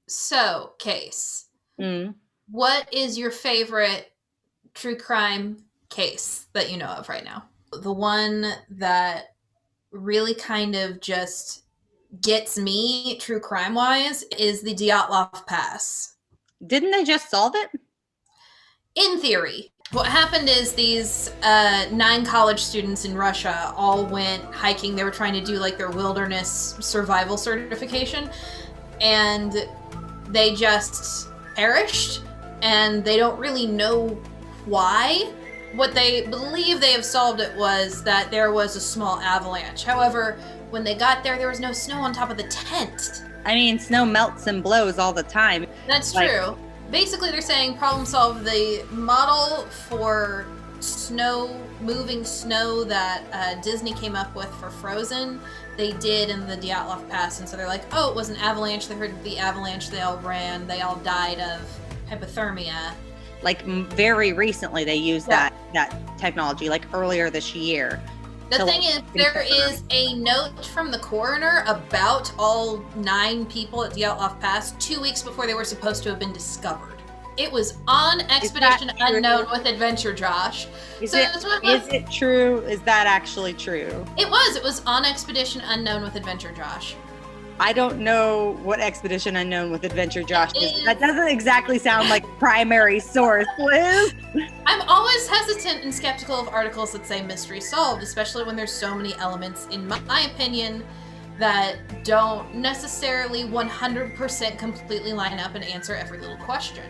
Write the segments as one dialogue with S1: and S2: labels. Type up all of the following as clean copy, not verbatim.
S1: So, Case,
S2: Mm.
S1: what is your favorite true crime case that you know of right now? The one that really kind of just gets me true crime wise is the Dyatlov Pass.
S2: Didn't they just solve it?
S1: In theory, what happened is these 9 college students in Russia all went hiking. They were trying to do like their wilderness survival certification, and they just perished, and they don't really know why. What they believe they have solved it was that there was a small avalanche. However, when they got there was no snow on top of the tent.
S2: I mean, snow melts and blows all the time.
S1: That's true. Basically, they're saying problem solve. The model for moving snow that Disney came up with for Frozen, they did in the Dyatlov Pass. And so they're like, oh, it was an avalanche. They heard the avalanche. They all ran. They all died of hypothermia.
S2: Like very recently they used that technology, like earlier this year.
S1: The thing is, there is a note from the coroner about all 9 people at Dyatlov Pass 2 weeks before they were supposed to have been discovered. It was on Expedition Unknown with Adventure Josh.
S2: Is it true? Is that actually true?
S1: It was on Expedition Unknown with Adventure Josh.
S2: I don't know what Expedition Unknown with Adventure Josh is. That doesn't exactly sound like primary source, Liz.
S1: I'm always hesitant and skeptical of articles that say mystery solved, especially when there's so many elements, in my opinion, that don't necessarily 100% completely line up and answer every little question.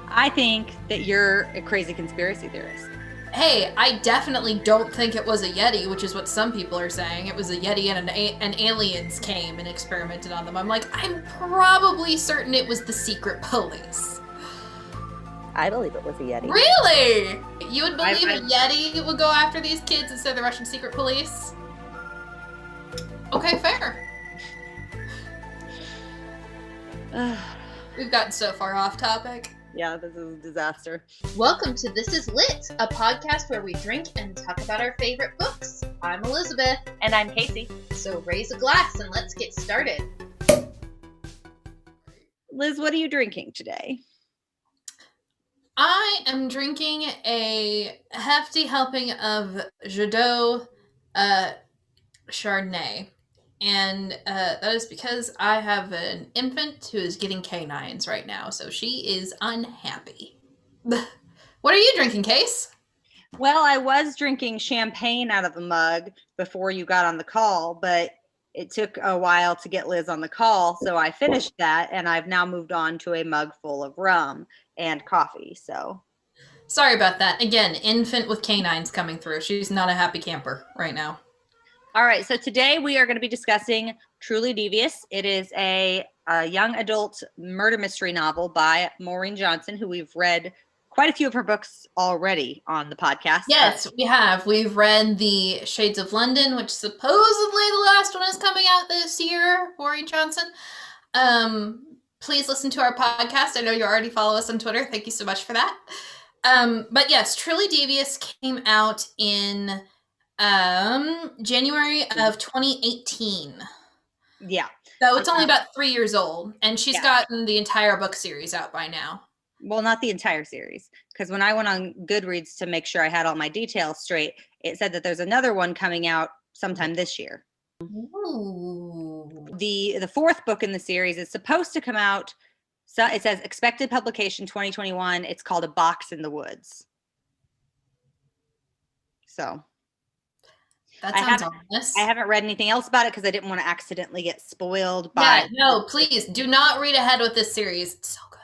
S2: I think that you're a crazy conspiracy theorist.
S1: Hey, I definitely don't think it was a Yeti, which is what some people are saying. It was a Yeti and aliens came and experimented on them. I'm like, I'm probably certain it was the secret police.
S2: I believe it was a Yeti.
S1: Really? You would believe a Yeti would go after these kids instead of the Russian secret police? Okay, fair. We've gotten so far off topic.
S2: Yeah, this is a disaster.
S1: Welcome to This Is Lit, a podcast where we drink and talk about our favorite books. I'm Elizabeth.
S3: And I'm Casey.
S1: So raise a glass and let's get started.
S2: Liz, what are you drinking today?
S1: I am drinking a hefty helping of Jadot Chardonnay. And that is because I have an infant who is getting canines right now, so she is unhappy. What are you drinking, Case?
S2: Well, I was drinking champagne out of the mug before you got on the call, but it took a while to get Liz on the call, so I finished that, and I've now moved on to a mug full of rum and coffee, so.
S1: Sorry about that. Again, infant with canines coming through. She's not a happy camper right now.
S2: All right, so today we are going to be discussing Truly Devious. It is a young adult murder mystery novel by Maureen Johnson, who we've read quite a few of her books already on the podcast.
S1: Yes, we have. We've read The Shades of London, which supposedly the last one is coming out this year, Maureen Johnson. Please listen to our podcast. I know you already follow us on Twitter. Thank you so much for that. But yes, Truly Devious came out in January of 2018.
S2: Yeah.
S1: So it's only about 3 years old, and she's gotten the entire book series out by now.
S2: Well, not the entire series, because when I went on Goodreads to make sure I had all my details straight, it said that there's another one coming out sometime this year.
S1: Ooh.
S2: The 4th book in the series is supposed to come out. So it says expected publication 2021. It's called A Box in the Woods. So.
S1: That sounds ominous.
S2: I haven't read anything else about it because I didn't want to accidentally get spoiled by.
S1: Yeah, no, please do not read ahead with this series. It's so good.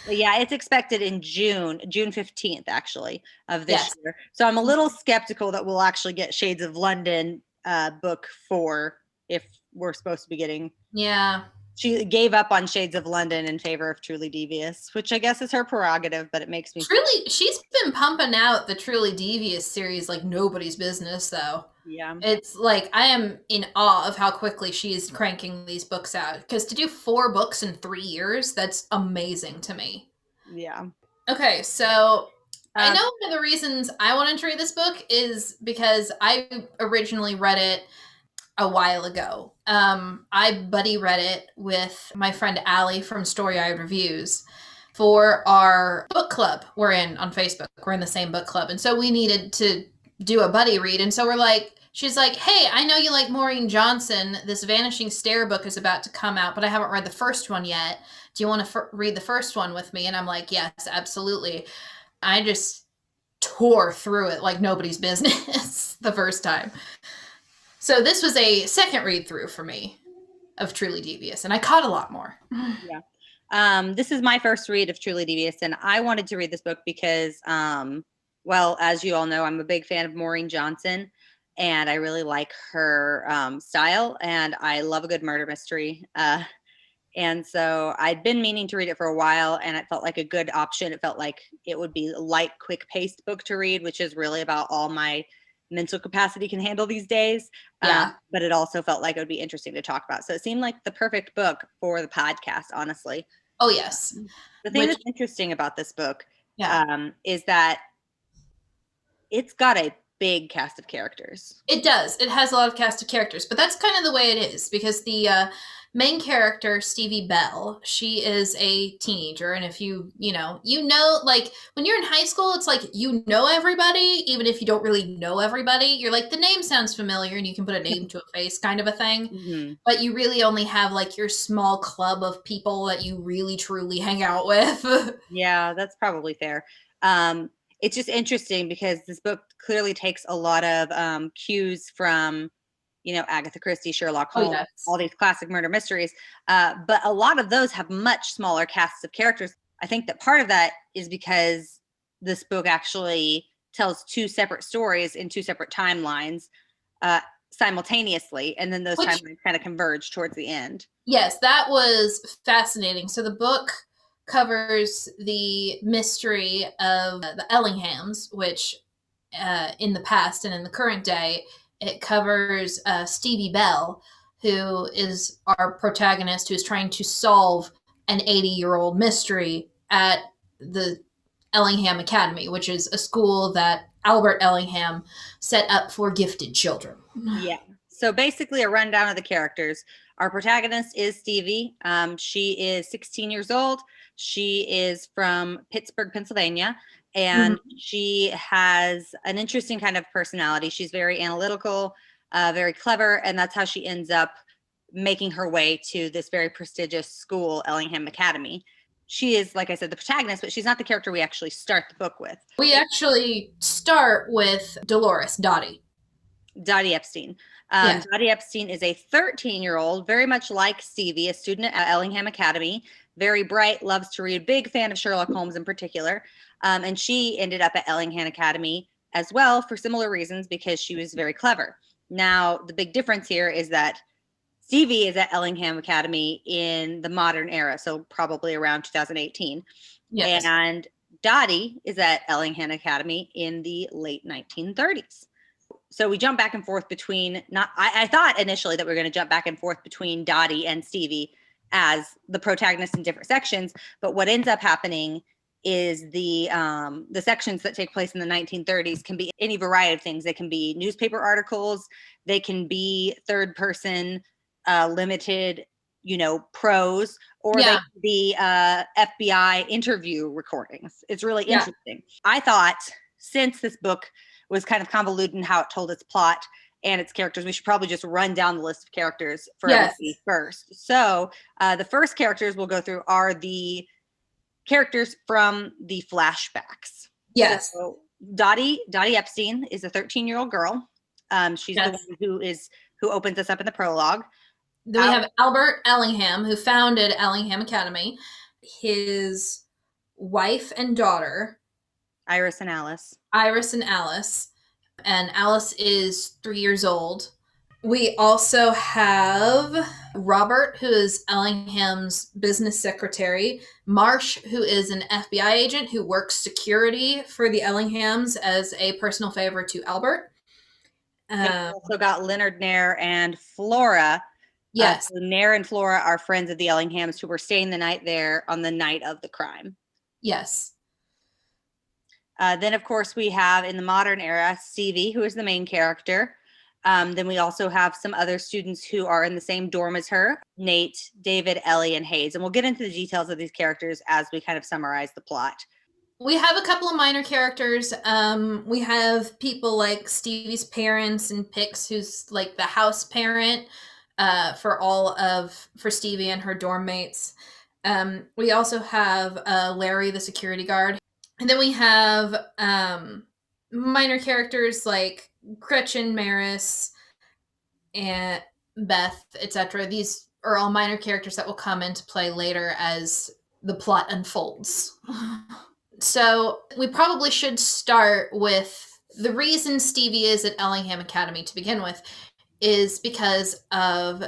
S2: But yeah, it's expected in June 15th, actually, of this year. So I'm a little skeptical that we'll actually get Shades of London book 4 if we're supposed to be getting.
S1: Yeah.
S2: She gave up on Shades of London in favor of Truly Devious, which I guess is her prerogative, but it makes me.
S1: She's been pumping out the Truly Devious series like nobody's business, though.
S2: Yeah.
S1: It's like, I am in awe of how quickly she is cranking these books out. Because to do 4 books in 3 years, that's amazing to me.
S2: Yeah.
S1: Okay, so I know one of the reasons I wanted to read this book is because I originally read it a while ago. I buddy read it with my friend Allie from Story Eye Reviews for our book club we're in on Facebook. We're in the same book club. And so we needed to do a buddy read. And so we're like, she's like, hey, I know you like Maureen Johnson. This Vanishing Stair book is about to come out, but I haven't read the first one yet. Do you want to read the first one with me? And I'm like, yes, absolutely. I just tore through it like nobody's business the first time. So this was a second read through for me of Truly Devious, and I caught a lot more.
S2: Yeah. This is my first read of Truly Devious, and I wanted to read this book because, well, as you all know, I'm a big fan of Maureen Johnson, and I really like her style, and I love a good murder mystery. And so I'd been meaning to read it for a while, and it felt like a good option. It felt like it would be a light, quick-paced book to read, which is really about all my mental capacity can handle these days.
S1: Yeah.
S2: But it also felt like it would be interesting to talk about. So it seemed like the perfect book for the podcast, honestly.
S1: Oh, yes.
S2: The thing that's interesting about this book
S1: Yeah.
S2: is that it's got a big cast of characters.
S1: It does. It has a lot of cast of characters, but that's kind of the way it is because the main character, Stevie Bell, she is a teenager. And if you know, like when you're in high school, it's like, you know, everybody, even if you don't really know everybody, you're like, the name sounds familiar and you can put a name to a face kind of a thing.
S2: Mm-hmm.
S1: But you really only have like your small club of people that you really truly hang out with.
S2: Yeah, that's probably fair. It's just interesting because this book clearly takes a lot of cues from, you know, Agatha Christie, Sherlock Holmes,
S1: yes.
S2: all these classic murder mysteries. But a lot of those have much smaller casts of characters. I think that part of that is because this book actually tells two separate stories in two separate timelines simultaneously. And then those timelines kind of converge towards the end.
S1: Yes, that was fascinating. So the book covers the mystery of the Ellinghams, which in the past and in the current day, it covers Stevie Bell, who is our protagonist, who is trying to solve an 80-year-old mystery at the Ellingham Academy, which is a school that Albert Ellingham set up for gifted children.
S2: Yeah. So basically a rundown of the characters. Our protagonist is Stevie. She is 16 years old. She is from Pittsburgh, Pennsylvania, and she has an interesting kind of personality. She's very analytical, very clever, and that's how she ends up making her way to this very prestigious school, Ellingham Academy. She is, like I said, the protagonist, but she's not the character we actually start the book with.
S1: We actually start with Dolores, Dottie
S2: Epstein. Dottie Epstein is a 13-year-old, very much like Stevie, a student at Ellingham Academy, very bright, loves to read, big fan of Sherlock Holmes in particular. And she ended up at Ellingham Academy as well for similar reasons because she was very clever. Now, the big difference here is that Stevie is at Ellingham Academy in the modern era, so probably around 2018. Yes. And Dottie is at Ellingham Academy in the late 1930s. So we jump back and forth between, I thought initially that we were going to jump back and forth between Dottie and Stevie as the protagonists in different sections. But what ends up happening is the sections that take place in the 1930s can be any variety of things. They can be newspaper articles. They can be third person, limited, prose, or they can be FBI interview recordings. It's really interesting. I thought since this book was kind of convoluted in how it told its plot and its characters, we should probably just run down the list of characters for everybody first. So the first characters we'll go through are the characters from the flashbacks.
S1: Yes.
S2: So Dottie Epstein is a 13-year-old girl. She's the one who opens us up in the prologue.
S1: Then we have Albert Ellingham, who founded Ellingham Academy. His wife and daughter,
S2: Iris and Alice.
S1: And Alice is 3 years old. We also have Robert, who is Ellingham's business secretary. Marsh, who is an FBI agent who works security for the Ellinghams as a personal favor to Albert.
S2: We've also got Leonard Nair and Flora.
S1: Yes.
S2: So Nair and Flora are friends of the Ellinghams who were staying the night there on the night of the crime.
S1: Yes.
S2: Then, of course, we have in the modern era, Stevie, who is the main character. Then we also have some other students who are in the same dorm as her: Nate, David, Ellie, and Hayes. And we'll get into the details of these characters as we kind of summarize the plot.
S1: We have a couple of minor characters. We have people like Stevie's parents and Pix, who's like the house parent for Stevie and her dorm mates. We also have Larry, the security guard. And then we have minor characters like Gretchen, Maris, and Beth, etc. These are all minor characters that will come into play later as the plot unfolds. So we probably should start with the reason Stevie is at Ellingham Academy to begin with is because of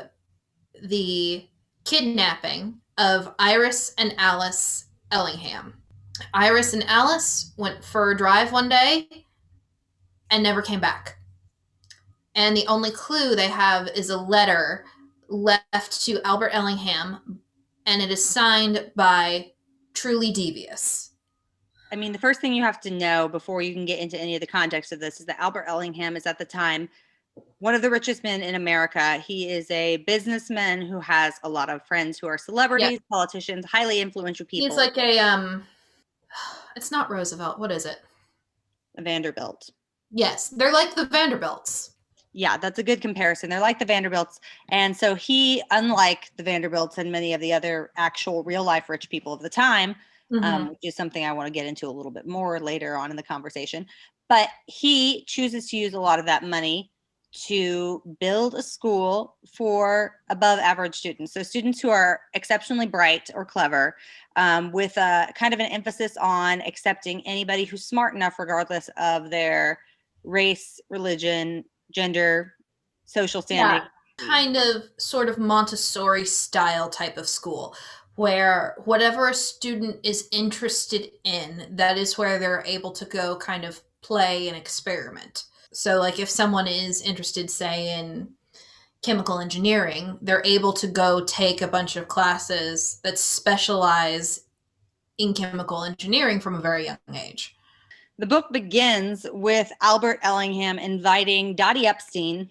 S1: the kidnapping of Iris and Alice Ellingham. Iris and Alice went for a drive one day and never came back. And the only clue they have is a letter left to Albert Ellingham, and it is signed by Truly Devious.
S2: I mean, the first thing you have to know before you can get into any of the context of this is that Albert Ellingham is at the time one of the richest men in America. He is a businessman who has a lot of friends who are celebrities, politicians, highly influential people.
S1: He's like a, it's not Roosevelt. What is it?
S2: A Vanderbilt.
S1: Yes, they're like the Vanderbilts.
S2: Yeah, that's a good comparison. They're like the Vanderbilts. And so he, unlike the Vanderbilts and many of the other actual real life rich people of the time, which is something I want to get into a little bit more later on in the conversation, but he chooses to use a lot of that money to build a school for above average students. So students who are exceptionally bright or clever, with a kind of an emphasis on accepting anybody who's smart enough, regardless of their race, religion, gender, social standing.
S1: Yeah, kind of sort of Montessori style type of school where whatever a student is interested in, that is where they're able to go kind of play and experiment. So like if someone is interested, say, in chemical engineering, they're able to go take a bunch of classes that specialize in chemical engineering from a very young age.
S2: The book begins with Albert Ellingham inviting Dottie Epstein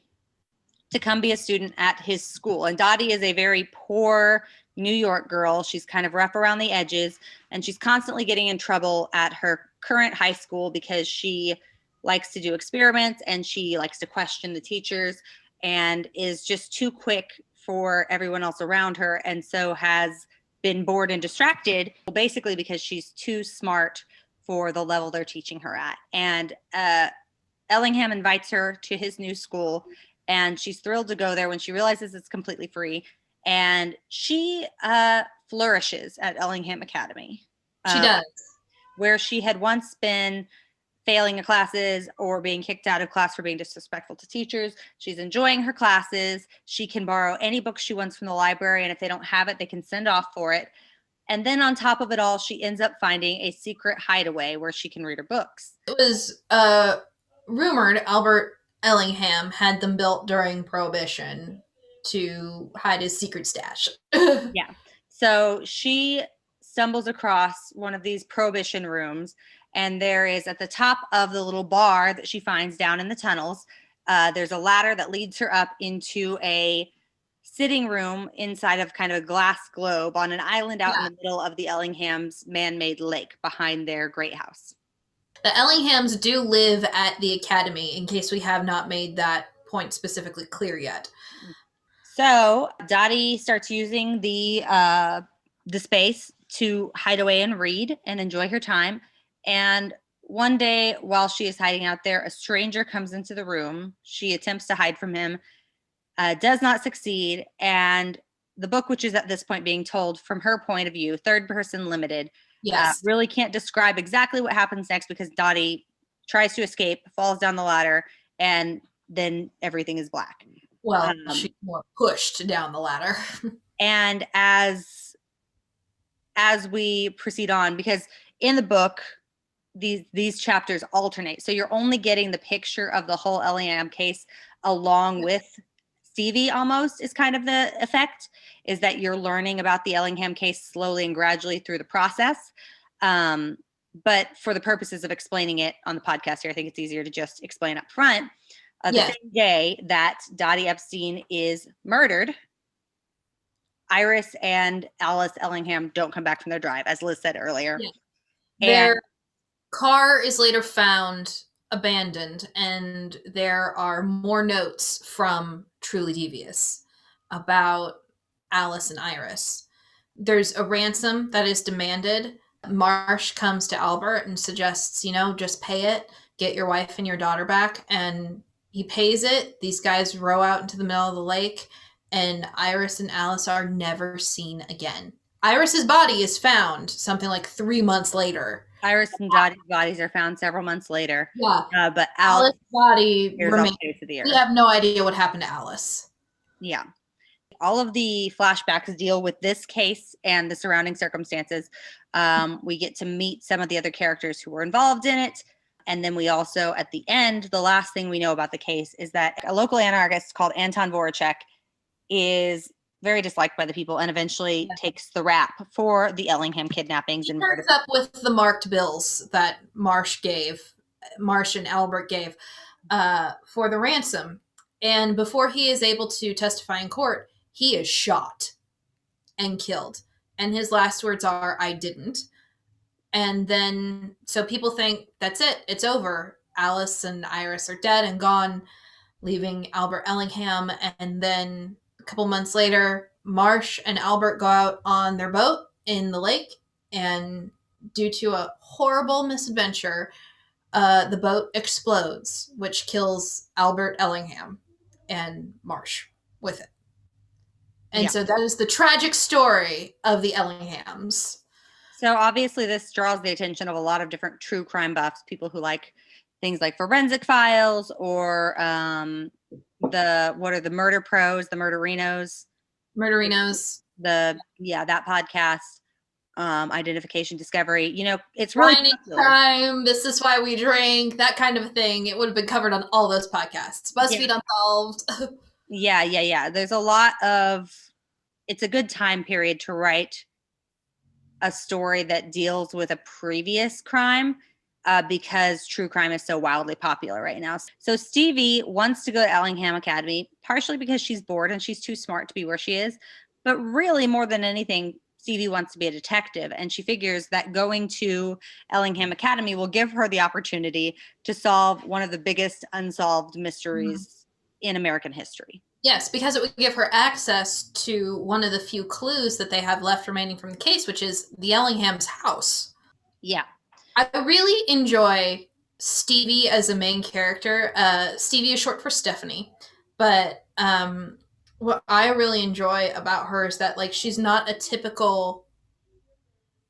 S2: to come be a student at his school. And Dottie is a very poor New York girl. She's kind of rough around the edges, and she's constantly getting in trouble at her current high school because she likes to do experiments and she likes to question the teachers and is just too quick for everyone else around her, and so has been bored and distracted, basically because she's too smart for the level they're teaching her at. And Ellingham invites her to his new school, and she's thrilled to go there when she realizes it's completely free. And she flourishes at Ellingham Academy.
S1: She does.
S2: Where she had once been failing classes or being kicked out of class for being disrespectful to teachers, she's enjoying her classes. She can borrow any book she wants from the library, and if they don't have it, they can send off for it. And then on top of it all, she ends up finding a secret hideaway where she can read her books.
S1: It was rumored Albert Ellingham had them built during Prohibition to hide his secret stash.
S2: Yeah. So she stumbles across one of these Prohibition rooms, and there is, at the top of the little bar that she finds down in the tunnels, there's a ladder that leads her up into a sitting room inside of kind of a glass globe on an island out in the middle of the Ellingham's man-made lake behind their great house.
S1: The Ellinghams do live at the academy, in case we have not made that point specifically clear yet.
S2: So Dottie starts using the space to hide away and read and enjoy her time. And one day, while she is hiding out there, a stranger comes into the room. She attempts to hide from him, does not succeed. And the book, which is at this point being told from her point of view, third person limited, really can't describe exactly what happens next because Dottie tries to escape, falls down the ladder, and then everything is black.
S1: Well, she's more pushed down the ladder.
S2: And as we proceed on, because in the book, these chapters alternate. So you're only getting the picture of the whole Ellingham case along with Stevie, almost, is kind of the effect, is that you're learning about the Ellingham case slowly and gradually through the process. But for the purposes of explaining it on the podcast here, I think it's easier to just explain up front. The
S1: Yes.
S2: same day that Dottie Epstein is murdered, Iris and Alice Ellingham don't come back from their drive, as Liz said earlier.
S1: Yeah.
S2: And
S1: Their car is later found abandoned, and there are more notes from Truly Devious about Alice and Iris. There's a ransom that is demanded. Marsh comes to Albert and suggests, just pay it, get your wife and your daughter back. And he pays it. These guys row out into the middle of the lake, and Iris and Alice are never seen again. Iris's body is found something like 3 months later.
S2: Iris and Dottie's bodies are found several months later.
S1: Yeah.
S2: But
S1: Alice's body
S2: remains.
S1: We have no idea what happened to Alice.
S2: Yeah. All of the flashbacks deal with this case and the surrounding circumstances. We get to meet some of the other characters who were involved in it. And then we also, at the end, the last thing we know about the case is that a local anarchist called Anton Voracek is very disliked by the people and eventually takes the rap for the Ellingham kidnappings.
S1: He turns up with the marked bills that Marsh and Albert gave for the ransom. And before he is able to testify in court, he is shot and killed. And his last words are, "I didn't." And then, so people think, that's it, it's over. Alice and Iris are dead and gone, leaving Albert Ellingham. And then a couple months later, Marsh and Albert go out on their boat in the lake, and due to a horrible misadventure, the boat explodes, which kills Albert Ellingham and Marsh with it. And so that is the tragic story of the Ellinghams.
S2: So obviously this draws the attention of a lot of different true crime buffs, people who like things like Forensic Files or what are the Murder Pros, the Murderinos. That podcast, Identification Discovery. It's really
S1: crime. This is why we drink, that kind of thing. It would have been covered on all those podcasts. BuzzFeed Unsolved.
S2: Yeah. There's a lot of, it's a good time period to write a story that deals with a previous crime because true crime is so wildly popular right now. So Stevie wants to go to Ellingham Academy, partially because she's bored and she's too smart to be where she is. But really, more than anything, Stevie wants to be a detective. And she figures that going to Ellingham Academy will give her the opportunity to solve one of the biggest unsolved mysteries in American history.
S1: Yes, because it would give her access to one of the few clues that they have left remaining from the case, which is the Ellingham's house.
S2: Yeah.
S1: I really enjoy Stevie as a main character. Stevie is short for Stephanie, but what I really enjoy about her is that, like, she's not a typical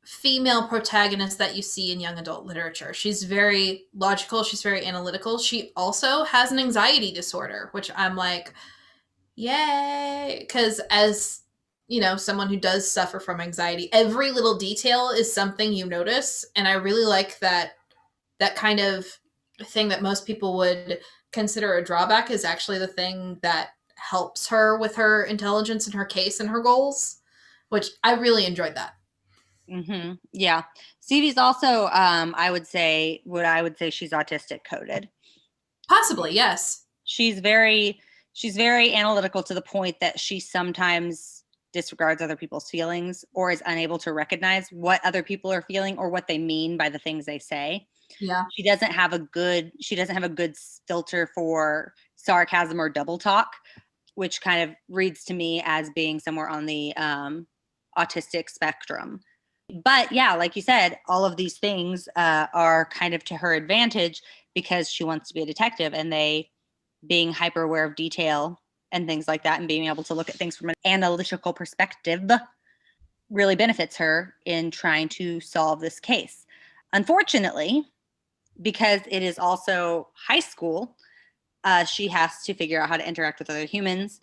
S1: female protagonist that you see in young adult literature. She's very logical. She's very analytical. She also has an anxiety disorder, which I'm like, yay, because as someone who does suffer from anxiety, every little detail is something you notice, and I really like that kind of thing that most people would consider a drawback is actually the thing that helps her with her intelligence and her case and her goals, which I really enjoyed that.
S2: Yeah, Stevie's also I would say she's autistic coded.
S1: Possibly, yes.
S2: She's very analytical to the point that she sometimes disregards other people's feelings or is unable to recognize what other people are feeling or what they mean by the things they say.
S1: Yeah.
S2: She doesn't have a good filter for sarcasm or double talk, which kind of reads to me as being somewhere on the autistic spectrum. But yeah, like you said, all of these things are kind of to her advantage because she wants to be a detective, and being hyper aware of detail and things like that and being able to look at things from an analytical perspective really benefits her in trying to solve this case. Unfortunately, because it is also high school, she has to figure out how to interact with other humans.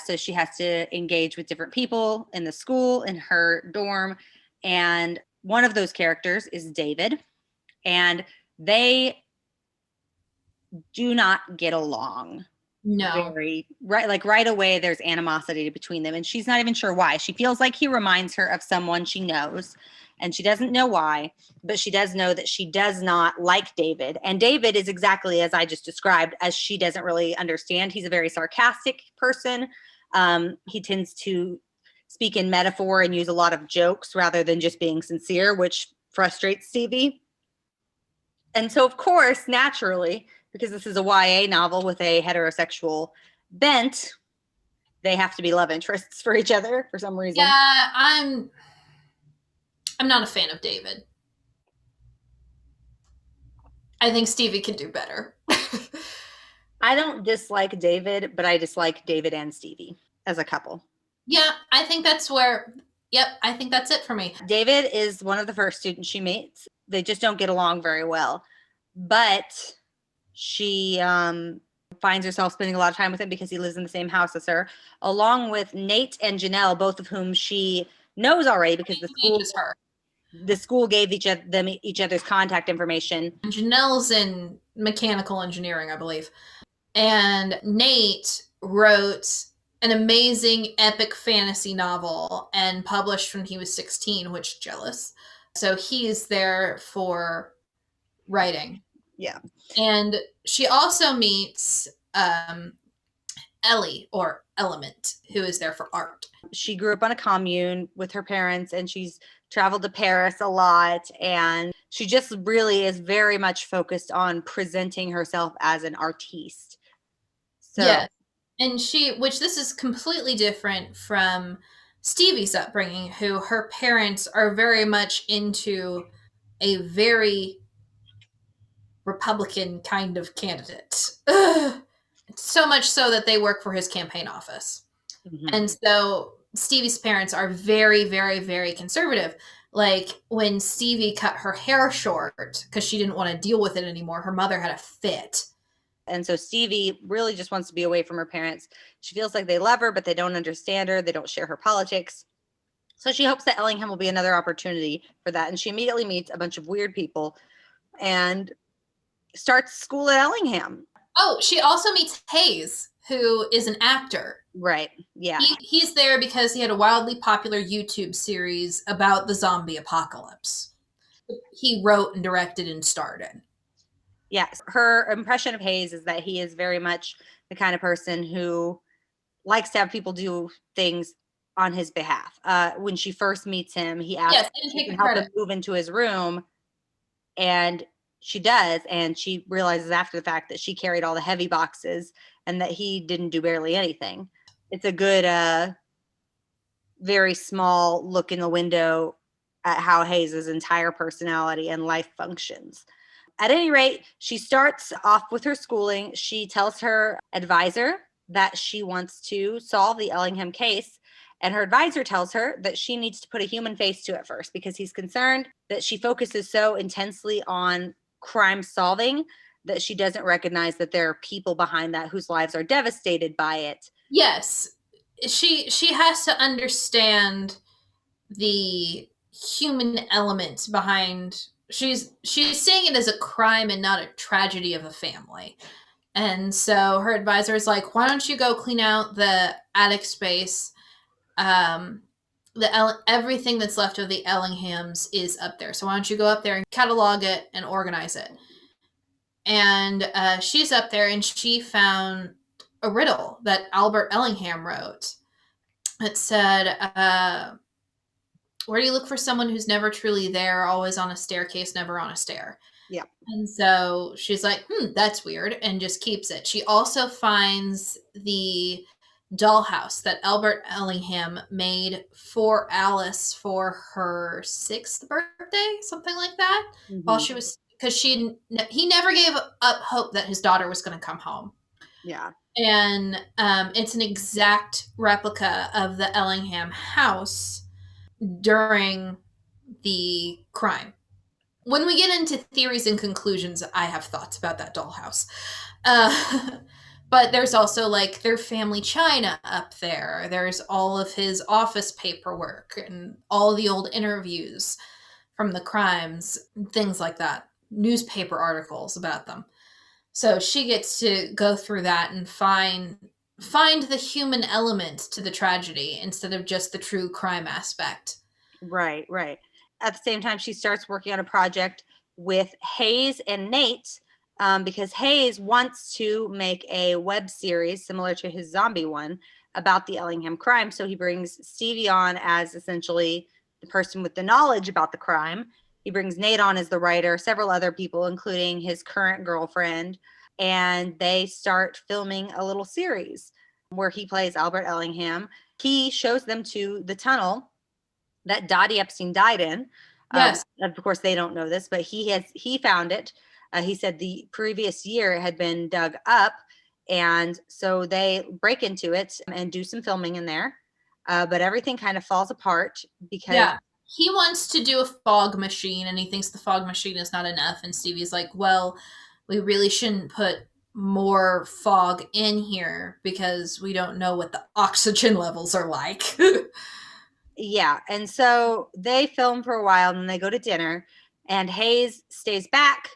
S2: So she has to engage with different people in the school, in her dorm. And one of those characters is David. And they do not get along.
S1: No.
S2: Right away, there's animosity between them. And she's not even sure why. She feels like he reminds her of someone she knows. and she doesn't know why, but she does know that she does not like David. And David is exactly as I just described, as she doesn't really understand. He's a very sarcastic person. He tends to speak in metaphor and use a lot of jokes rather than just being sincere, which frustrates Stevie. And so, of course, naturally, because this is a YA novel with a heterosexual bent, they have to be love interests for each other for some reason.
S1: Yeah, I'm not a fan of David. I think Stevie can do better.
S2: I don't dislike David, but I dislike David and Stevie as a couple.
S1: Yeah, I think that's where, yep, I think that's it for me.
S2: David is one of the first students she meets. They just don't get along very well. But she finds herself spending a lot of time with him because he lives in the same house as her, along with Nate and Janelle, both of whom she knows already because the school gave each other's contact information.
S1: Janelle's in mechanical engineering, I believe. And Nate wrote an amazing epic fantasy novel and published when he was 16, which jealous. So he's there for writing.
S2: Yeah.
S1: And she also meets Ellie, or Element, who is there for art.
S2: She grew up on a commune with her parents, and she's traveled to Paris a lot, and she just really is very much focused on presenting herself as an artiste. So,
S1: yeah. And which this is completely different from Stevie's upbringing, who her parents are very much into a very Republican kind of candidate. Ugh. So much so that they work for his campaign office. Mm-hmm. And so Stevie's parents are very, very, very conservative. Like when Stevie cut her hair short because she didn't want to deal with it anymore, her mother had a fit.
S2: And so Stevie really just wants to be away from her parents. She feels like they love her, but they don't understand her. They don't share her politics. So she hopes that Ellingham will be another opportunity for that. And she immediately meets a bunch of weird people and starts school at Ellingham.
S1: Oh, she also meets Hayes, who is an actor.
S2: Right. Yeah.
S1: He's there because he had a wildly popular YouTube series about the zombie apocalypse. He wrote and directed and starred in.
S2: Yes. Her impression of Hayes is that he is very much the kind of person who likes to have people do things on his behalf. When she first meets him, he asks if she can help him move into his room, and she does, and she realizes after the fact that she carried all the heavy boxes and that he didn't do barely anything. It's a good, very small look in the window at how Hayes' entire personality and life functions. At any rate, she starts off with her schooling. She tells her advisor that she wants to solve the Ellingham case, and her advisor tells her that she needs to put a human face to it first because he's concerned that she focuses so intensely on crime solving that she doesn't recognize that there are people behind that whose lives are devastated by it.
S1: Yes. She has to understand the human element behind. She's seeing it as a crime and not a tragedy of a family. And so her advisor is like, why don't you go clean out the attic space? Everything that's left of the Ellinghams is up there. So why don't you go up there and catalog it and organize it? And she's up there, and she found a riddle that Albert Ellingham wrote. It said, where do you look for someone who's never truly there, always on a staircase, never on a stair?
S2: Yeah.
S1: And so she's like, that's weird, and just keeps it. She also finds the dollhouse that Albert Ellingham made for Alice for her 6th birthday, something like that, while she was, because he never gave up hope that his daughter was going to come home.
S2: Yeah.
S1: And it's an exact replica of the Ellingham house during the crime. When we get into theories and conclusions, I have thoughts about that dollhouse. But there's also like their family china up there. There's all of his office paperwork and all the old interviews from the crimes, things like that. Newspaper articles about them. So she gets to go through that and find the human element to the tragedy instead of just the true crime aspect.
S2: Right, right. at the same time, she starts working on a project with Hayes and Nate, because Hayes wants to make a web series similar to his zombie one about the Ellingham crime. So he brings Stevie on as essentially the person with the knowledge about the crime. He brings Nate on as the writer, several other people, including his current girlfriend, and they start filming a little series where he plays Albert Ellingham. He shows them to the tunnel that Dottie Epstein died in.
S1: Yes.
S2: Of course, they don't know this, but he found it. He said the previous year it had been dug up, and so they break into it and do some filming in there. But everything kind of falls apart because
S1: Yeah. He wants to do a fog machine, and he thinks the fog machine is not enough. And Stevie's like, well, we really shouldn't put more fog in here because we don't know what the oxygen levels are like.
S2: yeah. And so they film for a while and then they go to dinner, and Hayes stays back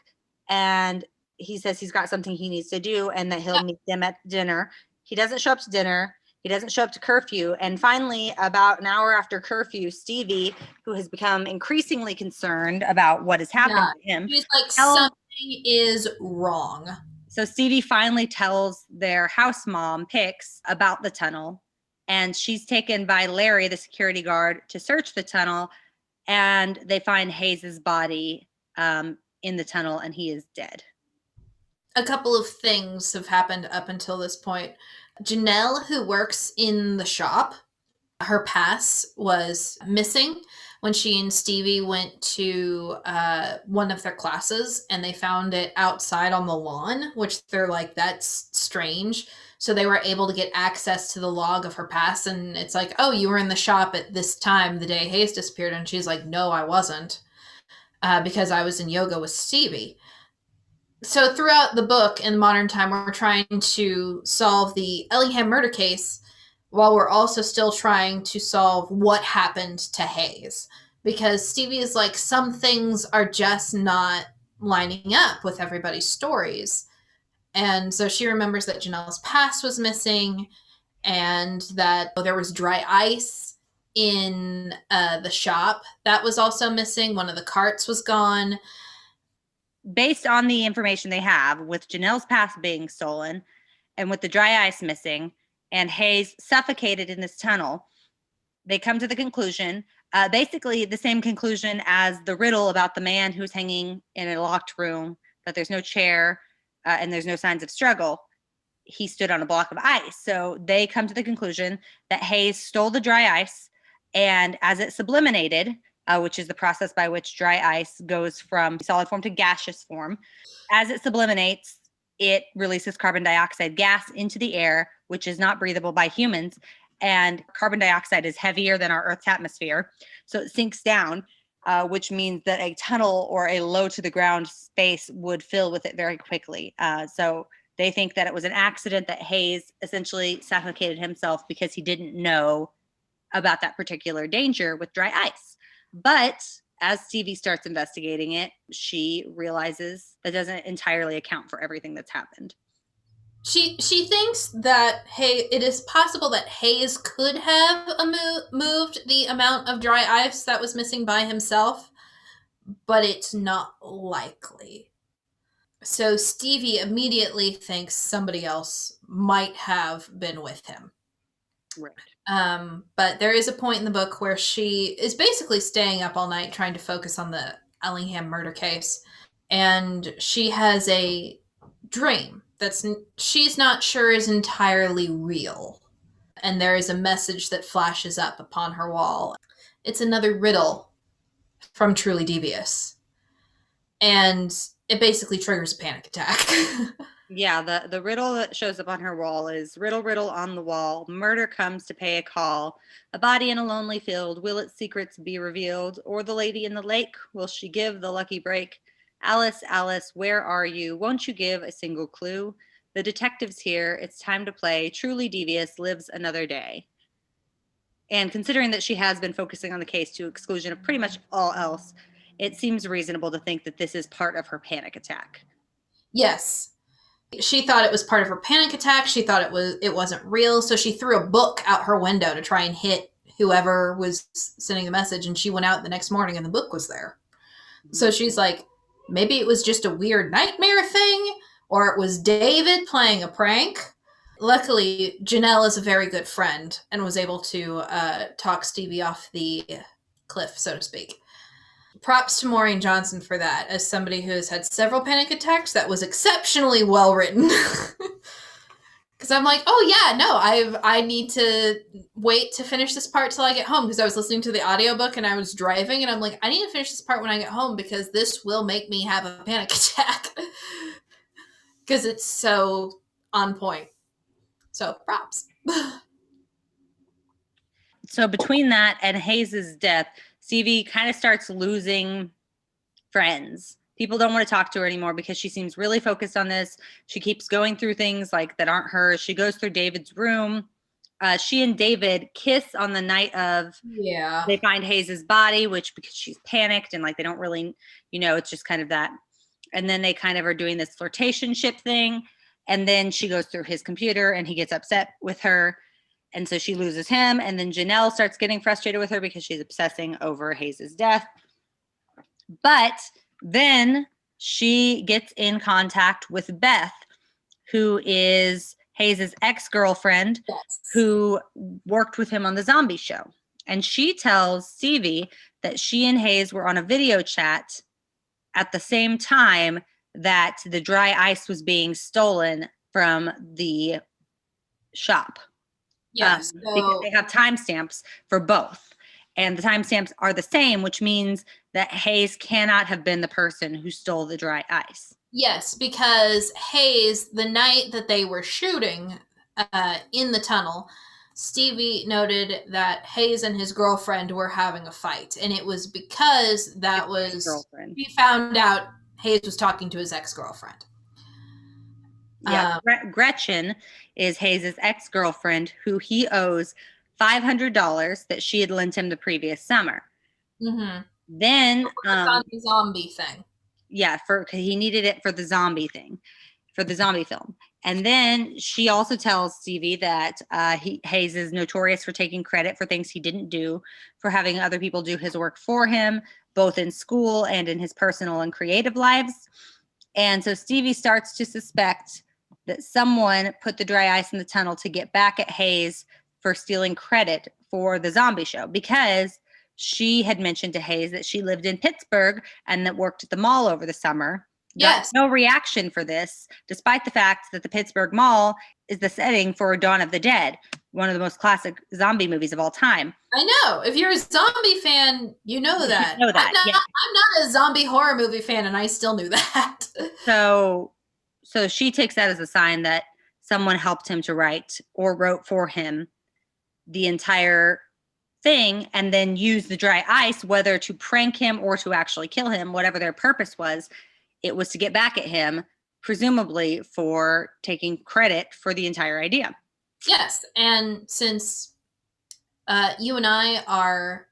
S2: and he says he's got something he needs to do and that he'll meet them at dinner. He doesn't show up to dinner. He doesn't show up to curfew. And finally, about an hour after curfew, Stevie, who has become increasingly concerned about what has happened to him,
S1: he's like, something is wrong.
S2: So Stevie finally tells their house mom, Pix, about the tunnel. And she's taken by Larry, the security guard, to search the tunnel. And they find Hayes's body in the tunnel, and he is dead.
S1: A couple of things have happened up until this point. Janelle, who works in the shop, her pass was missing when she and Stevie went to one of their classes, and they found it outside on the lawn, which they're like, that's strange. So they were able to get access to the log of her pass, and it's like, oh, you were in the shop at this time the day Hayes disappeared. And she's like, no, I wasn't, because I was in yoga with Stevie. So throughout the book in modern time, we're trying to solve the Ellingham murder case while we're also still trying to solve what happened to Hayes. Because Stevie is like, some things are just not lining up with everybody's stories. And so she remembers that Janelle's pass was missing, and that there was dry ice in the shop that was also missing. One of the carts was gone.
S2: Based on the information they have, with Janelle's pass being stolen and with the dry ice missing and Hayes suffocated in this tunnel, they come to the conclusion, basically the same conclusion as the riddle about the man who's hanging in a locked room, that there's no chair and there's no signs of struggle. He stood on a block of ice. So they come to the conclusion that Hayes stole the dry ice, and as it subliminated, which is the process by which dry ice goes from solid form to gaseous form. As it sublimates, it releases carbon dioxide gas into the air, which is not breathable by humans. And carbon dioxide is heavier than our Earth's atmosphere. So it sinks down, which means that a tunnel or a low to the ground space would fill with it very quickly. So they think that it was an accident, that Hayes essentially suffocated himself because he didn't know about that particular danger with dry ice. But as Stevie starts investigating it, she realizes that doesn't entirely account for everything that's happened.
S1: She thinks that it is possible that Hayes could have moved the amount of dry ice that was missing by himself, but it's not likely. So Stevie immediately thinks somebody else might have been with him.
S2: Right.
S1: But there is a point in the book where she is basically staying up all night trying to focus on the Ellingham murder case, and she has a dream she's not sure is entirely real. And there is a message that flashes up upon her wall. It's another riddle from Truly Devious. And it basically triggers a panic attack.
S2: Yeah, the riddle that shows up on her wall is, riddle, riddle on the wall, murder comes to pay a call. A body in a lonely field, will its secrets be revealed? Or the lady in the lake, will she give the lucky break? Alice, Alice, where are you? Won't you give a single clue? The detective's here. It's time to play. Truly Devious lives another day. And considering that she has been focusing on the case to exclusion of pretty much all else, it seems reasonable to think that this is part of her panic attack.
S1: Yes. She thought it was part of her panic attack. She thought it wasn't real. So she threw a book out her window to try and hit whoever was sending the message, and she went out the next morning and the book was there. So she's like, maybe it was just a weird nightmare thing, or it was David playing a prank. Luckily, Janelle is a very good friend and was able to talk Stevie off the cliff, so to speak. Props to Maureen Johnson for that. As somebody who has had several panic attacks, that was exceptionally well written. Because I'm like, oh yeah, no, I need to wait to finish this part till I get home, because I was listening to the audiobook and I was driving and I'm like, I need to finish this part when I get home because this will make me have a panic attack. Because it's so on point. So props.
S2: So between that and Hayes's death, Stevie kind of starts losing friends. People don't want to talk to her anymore because she seems really focused on this. She keeps going through things like that aren't hers. She goes through David's room. She and David kiss on the night of they find Hayes's body, which because she's panicked and like they don't really, it's just kind of that. And then they kind of are doing this flirtationship thing. And then she goes through his computer and he gets upset with her. And so she loses him. And then Janelle starts getting frustrated with her because she's obsessing over Hayes's death. But then she gets in contact with Beth, who is Hayes's ex-girlfriend, who worked with him on the zombie show. And she tells Stevie that she and Hayes were on a video chat at the same time that the dry ice was being stolen from the shop.
S1: Yes.
S2: Because they have timestamps for both. And the timestamps are the same, which means that Hayes cannot have been the person who stole the dry ice.
S1: Yes, because Hayes, the night that they were shooting in the tunnel, Stevie noted that Hayes and his girlfriend were having a fight. And it was because that was, he found out Hayes was talking to his ex-girlfriend.
S2: Yeah, Gretchen is Hayes' ex-girlfriend who he owes $500 that she had lent him the previous summer.
S1: Mm-hmm.
S2: Then
S1: on the zombie thing.
S2: Yeah, he needed it for the zombie thing, for the zombie film. And then she also tells Stevie that Hayes is notorious for taking credit for things he didn't do, for having other people do his work for him, both in school and in his personal and creative lives. And so Stevie starts to suspect that someone put the dry ice in the tunnel to get back at Hayes for stealing credit for the zombie show, because she had mentioned to Hayes that she lived in Pittsburgh and that worked at the mall over the summer.
S1: Yes.
S2: Got no reaction for this, despite the fact that the Pittsburgh Mall is the setting for Dawn of the Dead, one of the most classic zombie movies of all time.
S1: I know. If you're a zombie fan, you know that.
S2: You know that.
S1: I'm not a zombie horror movie fan, and I still knew that.
S2: So she takes that as a sign that someone helped him to write or wrote for him the entire thing, and then use the dry ice, whether to prank him or to actually kill him, whatever their purpose was. It was to get back at him, presumably for taking credit for the entire idea.
S1: Yes, and since you and I are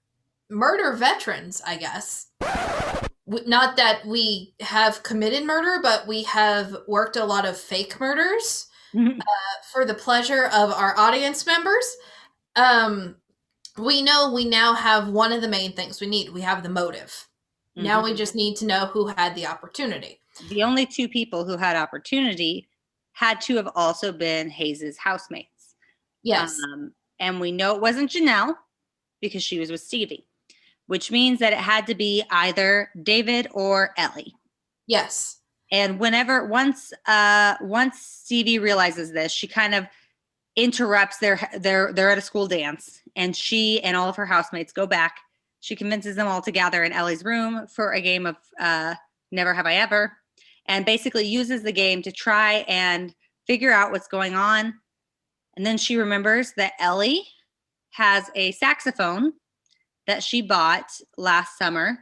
S1: murder veterans, I guess, not that we have committed murder, but we have worked a lot of fake murders for the pleasure of our audience members. We know we now have one of the main things we need. We have the motive. Mm-hmm. Now we just need to know who had the opportunity.
S2: The only two people who had opportunity had to have also been Hayes's housemates.
S1: Yes.
S2: And we know it wasn't Janelle because she was with Stevie, which means that it had to be either David or Ellie.
S1: Yes.
S2: And once Stevie realizes this, she kind of interrupts they're at a school dance, and she and all of her housemates go back. She convinces them all to gather in Ellie's room for a game of Never Have I Ever, and basically uses the game to try and figure out what's going on. And then she remembers that Ellie has a saxophone that she bought last summer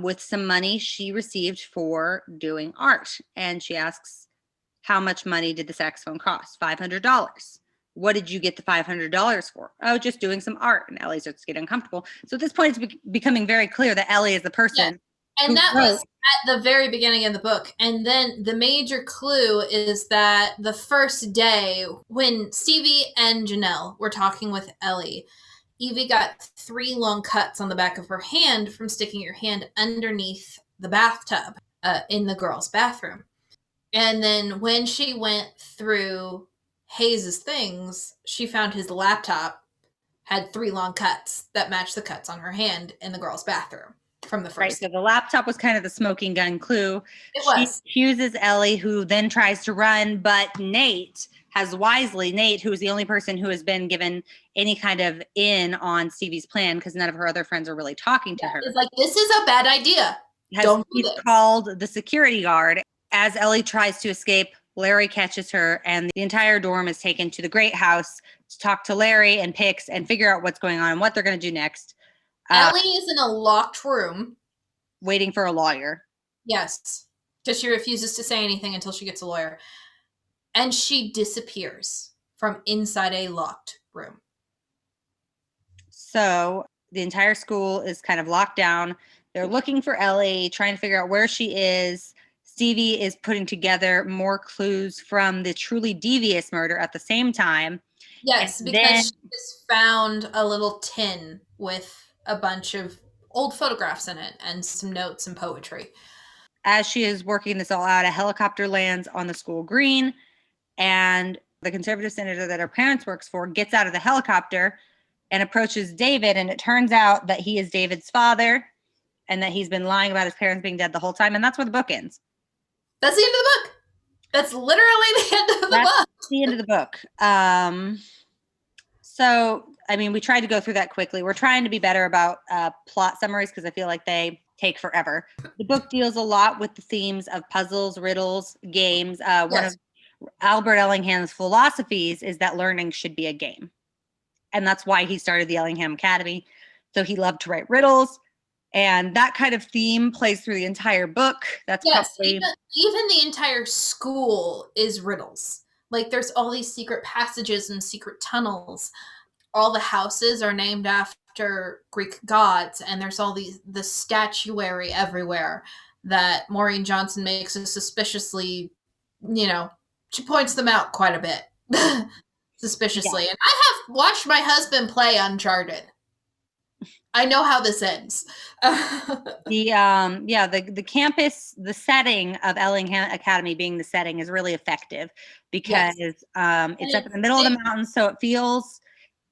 S2: with some money she received for doing art. And she asks, how much money did the saxophone cost? $500. What did you get the $500 for? Oh, just doing some art. And Ellie starts to get uncomfortable. So at this point, it's becoming very clear that Ellie is the person.
S1: Yes. And that was at the very beginning of the book. And then the major clue is that the first day when Stevie and Janelle were talking with Ellie, Evie got 3 long cuts on the back of her hand from sticking your hand underneath the bathtub in the girls' bathroom. And then when she went through Hayes's things, she found his laptop had 3 long cuts that matched the cuts on her hand in the girls' bathroom from the
S2: Right.
S1: first.
S2: So the laptop was kind of the smoking gun clue.
S1: It
S2: She
S1: was.
S2: accuses Ellie, who then tries to run, but Nate has wisely, Nate, who is the only person who has been given any kind of in on Stevie's plan, because none of her other friends are really talking to her.
S1: It's like, this is a bad idea. Don't do
S2: He's
S1: this.
S2: called the security guard. As Ellie tries to escape, Larry catches her, and the entire dorm is taken to the Great House to talk to Larry and Pix and figure out what's going on and what they're going to do next.
S1: Ellie is in a locked room.
S2: Waiting for a lawyer.
S1: Yes. Because she refuses to say anything until she gets a lawyer. And she disappears from inside a locked room.
S2: So the entire school is kind of locked down. They're looking for Ellie, trying to figure out where she is. Stevie is putting together more clues from the Truly Devious murder at the same time.
S1: Yes,
S2: And
S1: because
S2: then,
S1: she just found a little tin with a bunch of old photographs in it and some notes and poetry.
S2: as she is working this all out, a helicopter lands on the school green, and the conservative senator that her parents works for gets out of the helicopter and approaches David, and it turns out that he is David's father and that he's been lying about his parents being dead the whole time, and that's where the book ends.
S1: That's the end of the book. That's literally the end of the book.
S2: The end of the book. So, I mean, we tried to go through that quickly. We're trying to be better about plot summaries because I feel like they take forever. The book deals a lot with the themes of puzzles, riddles, games. One of Albert Ellingham's philosophies is that learning should be a game. And that's why he started the Ellingham Academy. So he loved to write riddles. And that kind of theme plays through the entire book. That's probably...
S1: Even the entire school is riddles. Like, there's all these secret passages and secret tunnels. All the houses are named after Greek gods, and there's all the statuary everywhere that Maureen Johnson makes a suspiciously, she points them out quite a bit. Suspiciously. Yeah. And I have watched my husband play Uncharted. I know how this ends.
S2: The campus, the setting of Ellingham Academy being the setting is really effective because it's up in the middle of the mountains, so it feels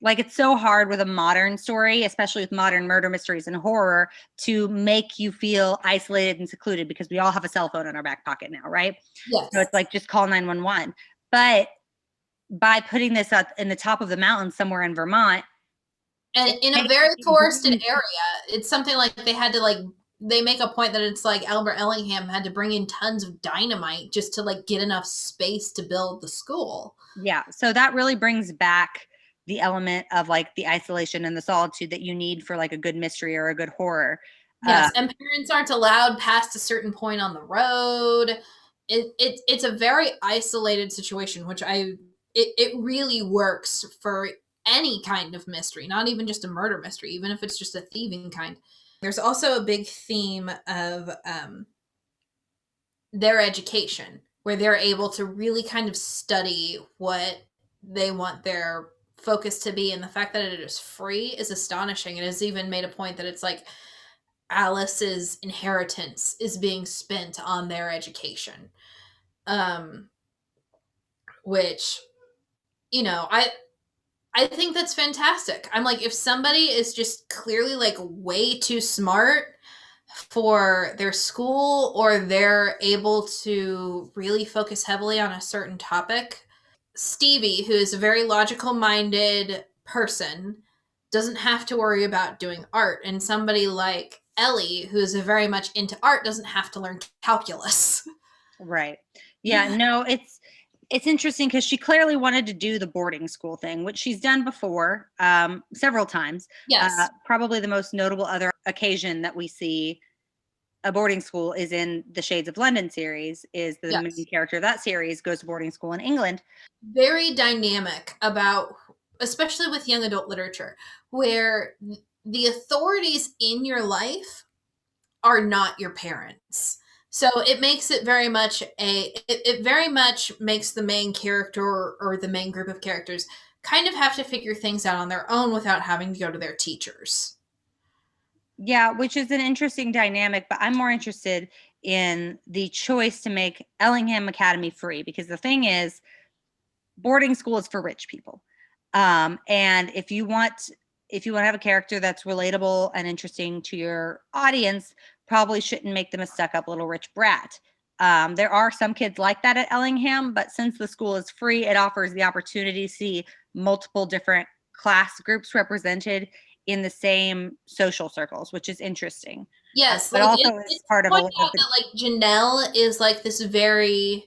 S2: like it's so hard with a modern story, especially with modern murder mysteries and horror, to make you feel isolated and secluded because we all have a cell phone in our back pocket now, right?
S1: Yes.
S2: So it's like just call 911. But by putting this up in the top of the mountain somewhere in Vermont,
S1: and in a very forested area, it's something like they had to they make a point that it's like Albert Ellingham had to bring in tons of dynamite just to get enough space to build the school.
S2: Yeah. So that really brings back the element of the isolation and the solitude that you need for a good mystery or a good horror.
S1: Yes. And parents aren't allowed past a certain point on the road. It's a very isolated situation, which it really works for any kind of mystery, not even just a murder mystery, even if it's just a thieving kind. There's also a big theme of their education, where they're able to really kind of study what they want their focus to be. And the fact that it is free is astonishing. It has even made a point that it's like Alice's inheritance is being spent on their education. Which, I think that's fantastic. I'm like, if somebody is just clearly way too smart for their school, or they're able to really focus heavily on a certain topic, Stevie, who is a very logical minded person, doesn't have to worry about doing art. And somebody like Ellie, who's very much into art, doesn't have to learn calculus.
S2: Right. Yeah, no, it's interesting because she clearly wanted to do the boarding school thing, which she's done before several times.
S1: Yes.
S2: Probably the most notable other occasion that we see a boarding school is in the Shades of London series. Is the main character of that series goes to boarding school in England.
S1: Very dynamic about, especially with young adult literature, where the authorities in your life are not your parents. So it makes it very much it very much makes the main character or the main group of characters kind of have to figure things out on their own without having to go to their teachers.
S2: Yeah, which is an interesting dynamic, but I'm more interested in the choice to make Ellingham Academy free, because the thing is, boarding school is for rich people. And if you want to have a character that's relatable and interesting to your audience, probably shouldn't make them a stuck-up little rich brat. There are some kids like that at Ellingham, but since the school is free, it offers the opportunity to see multiple different class groups represented in the same social circles, which is interesting.
S1: Yes,
S2: But
S1: like
S2: also is part of a
S1: point
S2: lot of
S1: out that like Janelle is like this very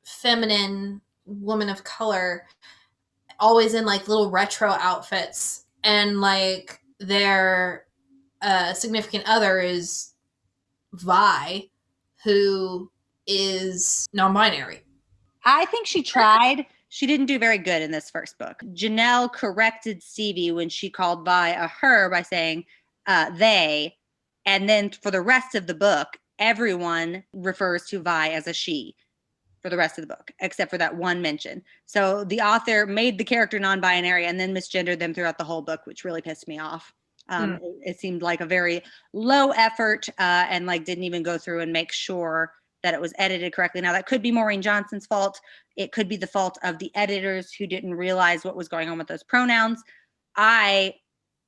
S1: feminine woman of color, always in like little retro outfits, and like their significant other is Vi, who is non-binary.
S2: I think she tried. She didn't do very good in this first book. Janelle corrected Stevie when she called Vi a her by saying they. And then for the rest of the book, everyone refers to Vi as a she for the rest of the book, except for that one mention. So the author made the character non-binary and then misgendered them throughout the whole book, which really pissed me off. It seemed like a very low effort and like didn't even go through and make sure that it was edited correctly. Now that could be Maureen Johnson's fault. It could be the fault of the editors who didn't realize what was going on with those pronouns. I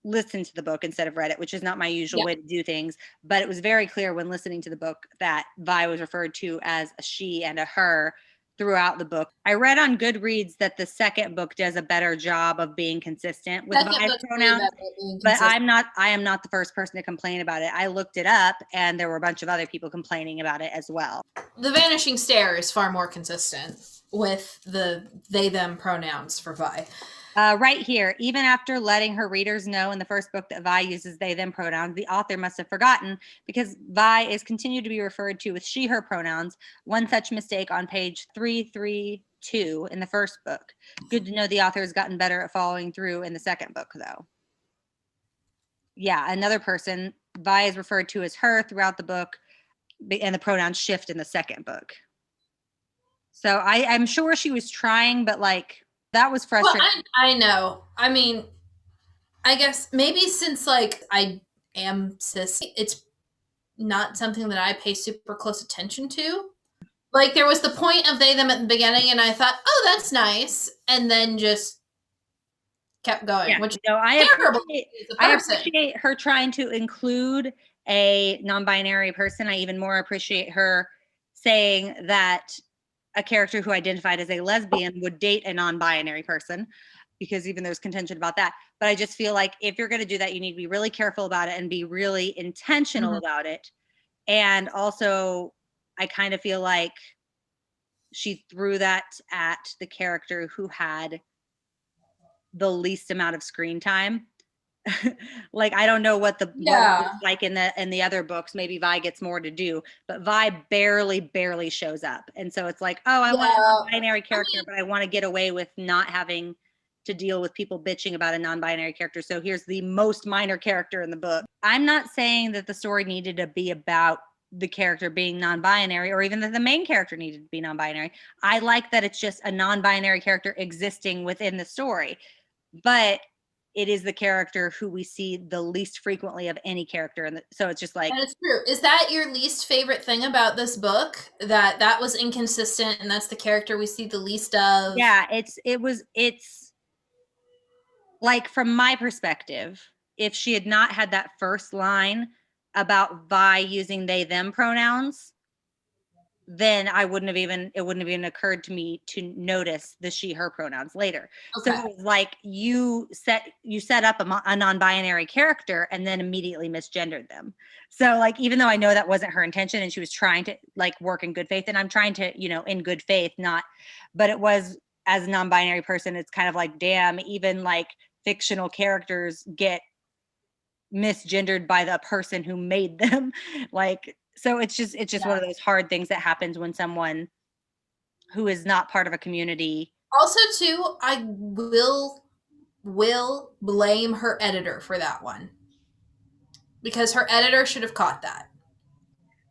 S2: listened to the book instead of read it, which is not my usual way to do things. But it was very clear when listening to the book that Vi was referred to as a she and a her throughout the book. I read on Goodreads that the second book does a better job of being consistent with Vi's pronouns, but I am not the first person to complain about it. I looked it up and there were a bunch of other people complaining about it as well.
S1: The Vanishing Stare is far more consistent with the they them pronouns for Vi.
S2: Right here, even after letting her readers know in the first book that Vi uses they them pronouns, the author must have forgotten, because Vi is continued to be referred to with she her pronouns. One such mistake on page 332 in the first book. Good to know the author has gotten better at following through in the second book, though. Yeah, another person, Vi is referred to as her throughout the book, and the pronouns shift in the second book. So I'm sure she was trying, but like, that was frustrating.
S1: Well, I know. I mean, I guess maybe since like I am cis, it's not something that I pay super close attention to. Like there was the point of they them at the beginning, and I thought, oh, that's nice, and then just kept going.
S2: Yeah,
S1: which
S2: no, I
S1: terrible.
S2: appreciate her trying to include a non-binary person. I even more appreciate her saying that a character who identified as a lesbian would date a non-binary person, because even there's contention about that. But I just feel like if you're going to do that, you need to be really careful about it and be really intentional about it. And also, I kind of feel like she threw that at the character who had the least amount of screen time. Like, I don't know what what it's like in the other books. Maybe Vi gets more to do, but Vi barely shows up. And so it's like, oh, I want a non-binary character, but I want to get away with not having to deal with people bitching about a non-binary character. So here's the most minor character in the book. I'm not saying that the story needed to be about the character being non-binary, or even that the main character needed to be non-binary. I like that it's just a non-binary character existing within the story, but it is the character who we see the least frequently of any character. So it's just like,
S1: that is true. Is that your least favorite thing about this book? That was inconsistent, and that's the character we see the least of?
S2: Yeah, it's like, from my perspective, if she had not had that first line about Vi using they them pronouns, then it wouldn't have even occurred to me to notice the she her pronouns later. Okay. So it was like you set up a non-binary character and then immediately misgendered them. So like, even though I know that wasn't her intention and she was trying to like work in good faith, and I'm trying to, in good faith, but it was, as a non-binary person, it's kind of like, damn, even like fictional characters get misgendered by the person who made them. Like, so it's just one of those hard things that happens when someone who is not part of a community.
S1: Also, too, I will blame her editor for that one, because her editor should have caught that.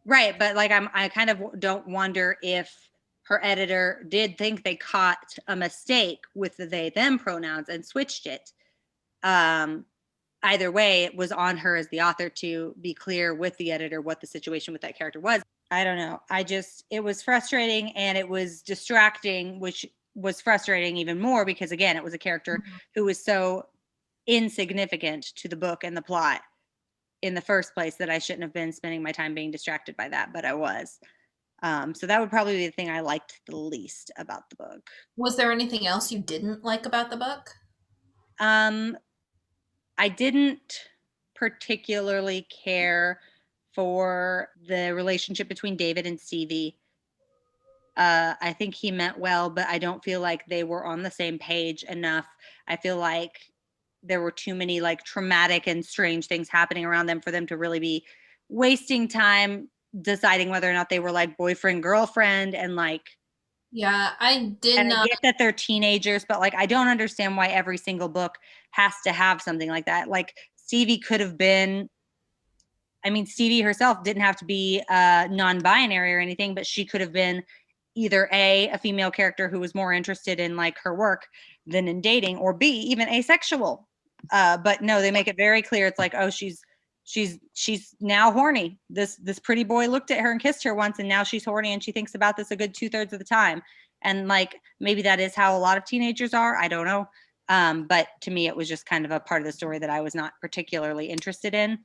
S2: Right, but like, I kind of don't wonder if her editor did think they caught a mistake with the they them pronouns and switched it. Either way, it was on her as the author to be clear with the editor what the situation with that character was. I don't know. It was frustrating and it was distracting, which was frustrating even more because, again, it was a character who was so insignificant to the book and the plot in the first place that I shouldn't have been spending my time being distracted by that, but I was. So that would probably be the thing I liked the least about the book.
S1: Was there anything else you didn't like about the book?
S2: I didn't particularly care for the relationship between David and Stevie. I think he meant well, but I don't feel like they were on the same page enough. I feel like there were too many like traumatic and strange things happening around them for them to really be wasting time deciding whether or not they were like boyfriend, girlfriend, and like.
S1: Yeah, I did
S2: And
S1: not.
S2: I get that they're teenagers, but like I don't understand why every single book has to have something like that. Like Stevie could have been, I mean, Stevie herself didn't have to be non-binary or anything, but she could have been either a female character who was more interested in like her work than in dating, or B, even asexual. But no, they make it very clear. It's like, oh, she's now horny. This pretty boy looked at her and kissed her once, and now she's horny and she thinks about this a good 2/3 of the time. And like maybe that is how a lot of teenagers are. I don't know. But to me, it was just kind of a part of the story that I was not particularly interested in.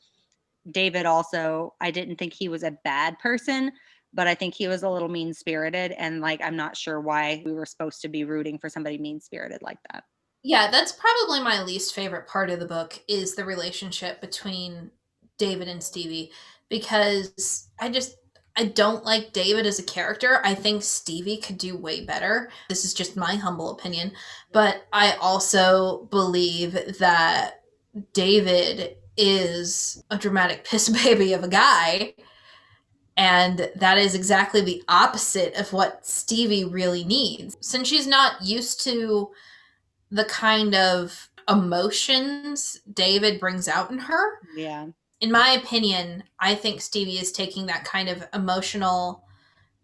S2: David also, I didn't think he was a bad person, but I think he was a little mean-spirited, and like I'm not sure why we were supposed to be rooting for somebody mean-spirited like that.
S1: Yeah, that's probably my least favorite part of the book is the relationship between David and Stevie, because I don't like David as a character. I think Stevie could do way better. This is just my humble opinion, but I also believe that David is a dramatic piss baby of a guy, and that is exactly the opposite of what Stevie really needs. Since she's not used to the kind of emotions David brings out in her.
S2: Yeah.
S1: In my opinion, I think Stevie is taking that kind of emotional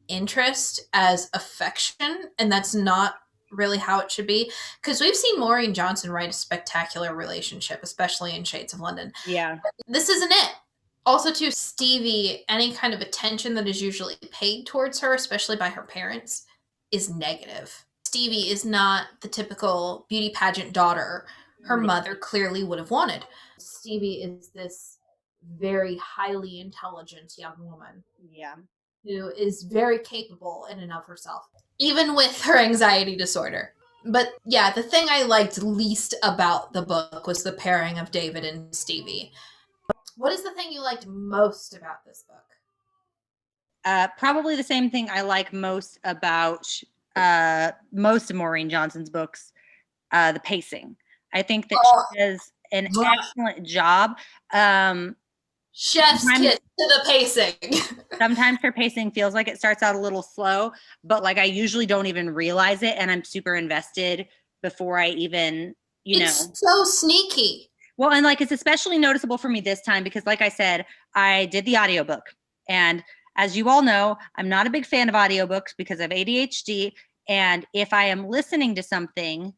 S1: interest as affection, and that's not really how it should be. Because we've seen Maureen Johnson write a spectacular relationship, especially in Shades of London.
S2: Yeah.
S1: This isn't it. Also, to Stevie, any kind of attention that is usually paid towards her, especially by her parents, is negative. Stevie is not the typical beauty pageant daughter her mother clearly would have wanted. Stevie is this very highly intelligent young woman.
S2: Yeah.
S1: Who is very capable in and of herself, even with her anxiety disorder. But yeah, the thing I liked least about the book was the pairing of David and Stevie. What is the thing you liked most about this book?
S2: Probably the same thing I like most about most of Maureen Johnson's books, the pacing. I think that she does an excellent job.
S1: Chef's kiss to the pacing.
S2: Sometimes her pacing feels like it starts out a little slow, but like I usually don't even realize it, and I'm super invested before I even,
S1: It's so sneaky.
S2: Well, and like it's especially noticeable for me this time because like I said, I did the audiobook. And as you all know, I'm not a big fan of audiobooks because of ADHD. And if I am listening to something,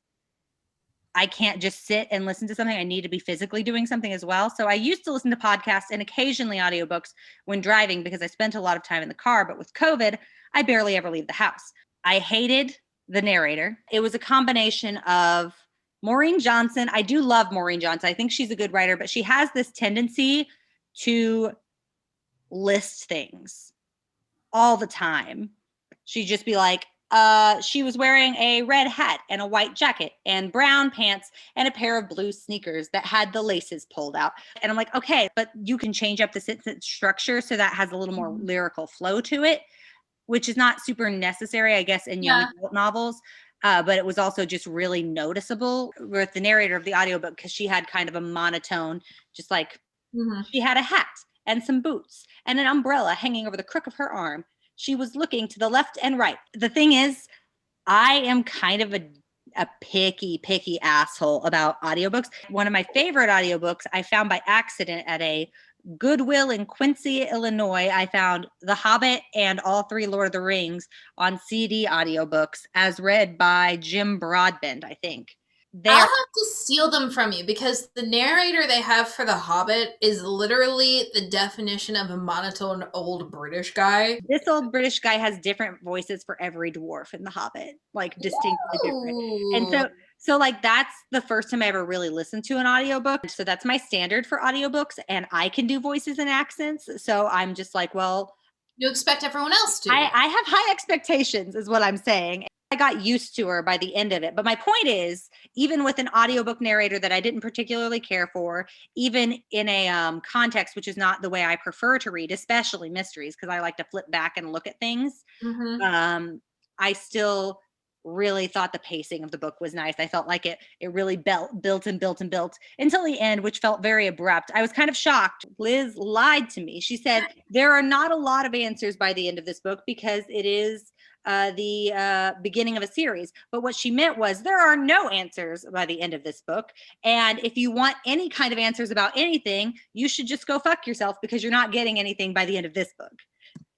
S2: I can't just sit and listen to something. I need to be physically doing something as well. So I used to listen to podcasts and occasionally audiobooks when driving because I spent a lot of time in the car. But with COVID, I barely ever leave the house. I hated the narrator. It was a combination of Maureen Johnson. I do love Maureen Johnson. I think she's a good writer, but she has this tendency to list things all the time. She'd just be like, she was wearing a red hat and a white jacket and brown pants and a pair of blue sneakers that had the laces pulled out. And I'm like, okay, but you can change up the sentence structure so that has a little more lyrical flow to it, which is not super necessary, I guess, in young adult novels. But it was also just really noticeable with the narrator of the audiobook because she had kind of a monotone, just like she had a hat and some boots and an umbrella hanging over the crook of her arm. She was looking to the left and right. The thing is, I am kind of a picky asshole about audiobooks. One of my favorite audiobooks I found by accident at a Goodwill in Quincy, Illinois, I found The Hobbit and all three Lord of the Rings on CD audiobooks as read by Jim Broadbent, I think.
S1: I'll have to steal them from you because the narrator they have for The Hobbit is literally the definition of a monotone old British guy.
S2: This old British guy has different voices for every dwarf in The Hobbit, like distinctly different. And so like that's the first time I ever really listened to an audiobook. So that's my standard for audiobooks, and I can do voices and accents. So I'm just like, well,
S1: you expect everyone else to.
S2: I have high expectations is what I'm saying. I got used to her by the end of it. But my point is, even with an audiobook narrator that I didn't particularly care for, even in a context, which is not the way I prefer to read, especially mysteries, because I like to flip back and look at things, I still really thought the pacing of the book was nice. I felt like it really built until the end, which felt very abrupt. I was kind of shocked. Liz lied to me. She said there are not a lot of answers by the end of this book because it is the beginning of a series. But what she meant was there are no answers by the end of this book. And if you want any kind of answers about anything, you should just go fuck yourself because you're not getting anything by the end of this book.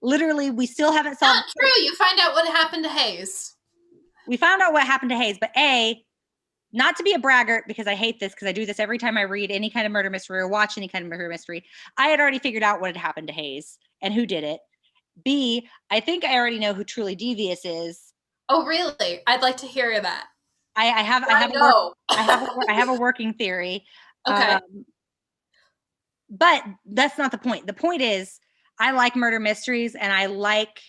S2: Literally, we still haven't solved.
S1: Not true. You find out what happened to Hayes.
S2: We found out what happened to Hayes, but not to be a braggart, because I hate this, because I do this every time I read any kind of murder mystery or watch any kind of murder mystery. I had already figured out what had happened to Hayes and who did it. B, I think I already know who Truly Devious is.
S1: Oh, really? I'd like to hear that.
S2: I have a working theory.
S1: Okay.
S2: But that's not the point. The point is, I like murder mysteries, and I like,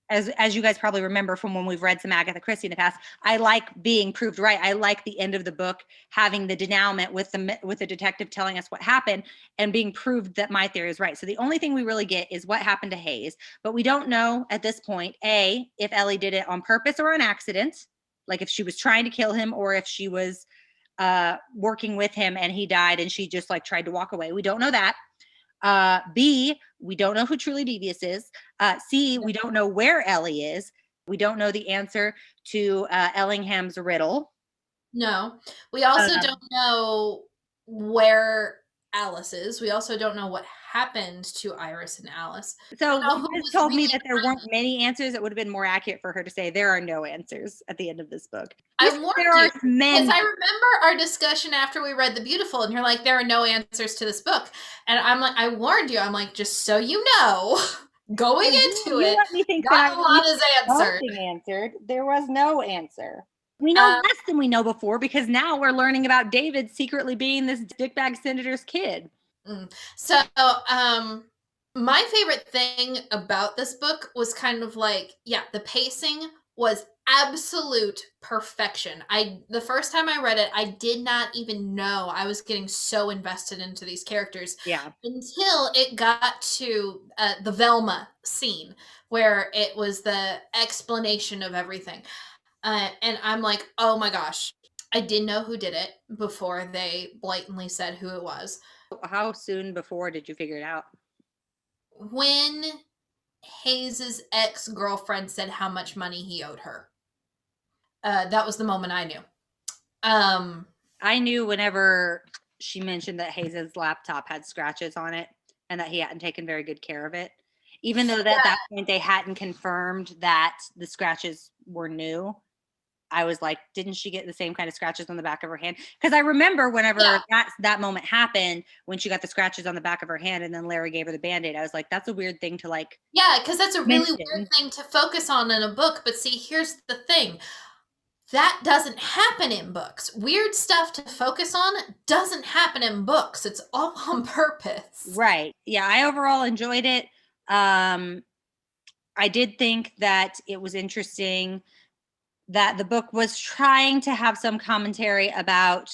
S2: as you guys probably remember from when we've read some Agatha Christie in the past, I like being proved right. I like the end of the book having the denouement with the detective telling us what happened and being proved that my theory is right. So the only thing we really get is what happened to Hayes, but we don't know at this point, A, if Ellie did it on purpose or an accident, like if she was trying to kill him or if she was working with him and he died and she just like tried to walk away. We don't know that. B, we don't know who Truly Devious is. C, we don't know where Ellie is. We don't know the answer to Ellingham's riddle.
S1: No. We also don't know where Alice is. We also don't know what happened to Iris and Alice.
S2: So you told me that there weren't many answers. It would have been more accurate for her to say there are no answers at the end of this book.
S1: I warned you, because I remember our discussion after we read The Beautiful, and you're like, there are no answers to this book. And I'm like, I warned you. I'm like, just so you know, going into it,
S2: let me think
S1: not a lot is
S2: answered. There was no answer. We know less than we know before, because now we're learning about David secretly being this dickbag senator's kid.
S1: So, my favorite thing about this book was kind of like, the pacing was absolute perfection. The first time I read it, I did not even know I was getting so invested into these characters.
S2: Yeah.
S1: Until it got to the Velma scene, where it was the explanation of everything. And I'm like, oh my gosh, I didn't know who did it before they blatantly said who it was.
S2: How soon before did you figure it out?
S1: When Hayes's ex-girlfriend said how much money he owed her. That was the moment I knew.
S2: I knew whenever she mentioned that Hayes's laptop had scratches on it and that he hadn't taken very good care of it. Even though at that point they hadn't confirmed that the scratches were new. I was like, didn't she get the same kind of scratches on the back of her hand? Because I remember whenever that moment happened, when she got the scratches on the back of her hand and then Larry gave her the Band-Aid, I was like, that's a weird thing to like.
S1: Yeah, because that's a really weird thing to focus on in a book. But see, here's the thing. That doesn't happen in books. Weird stuff to focus on doesn't happen in books. It's all on purpose.
S2: Right. Yeah, I overall enjoyed it. I did think that it was interesting that the book was trying to have some commentary about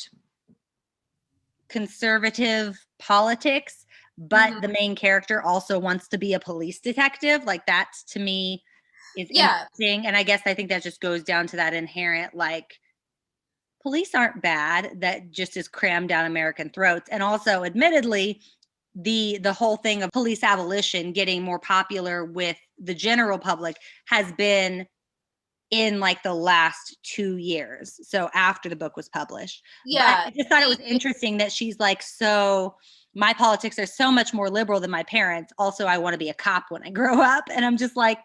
S2: conservative politics, but the main character also wants to be a police detective. Like, that to me is interesting. And I think that just goes down to that inherent, like, police aren't bad. That just is crammed down American throats. And also, admittedly, the whole thing of police abolition getting more popular with the general public has been in like the last 2 years. So after the book was published.
S1: Yeah.
S2: But I just thought it was interesting that she's like so my politics are so much more liberal than my parents. Also, I want to be a cop when I grow up. And I'm just like,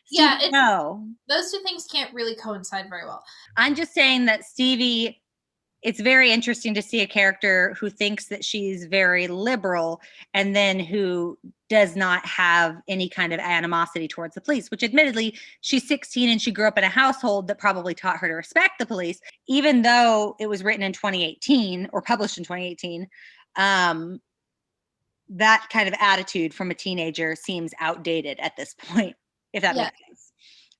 S2: Stevie,
S1: Yeah,
S2: no.
S1: those two things can't really coincide very well.
S2: I'm just saying that Stevie, it's very interesting to see a character who thinks that she's very liberal and then who does not have any kind of animosity towards the police, which admittedly, she's 16 and she grew up in a household that probably taught her to respect the police, even though it was written in 2018 or published in 2018. That kind of attitude from a teenager seems outdated at this point, if that makes sense.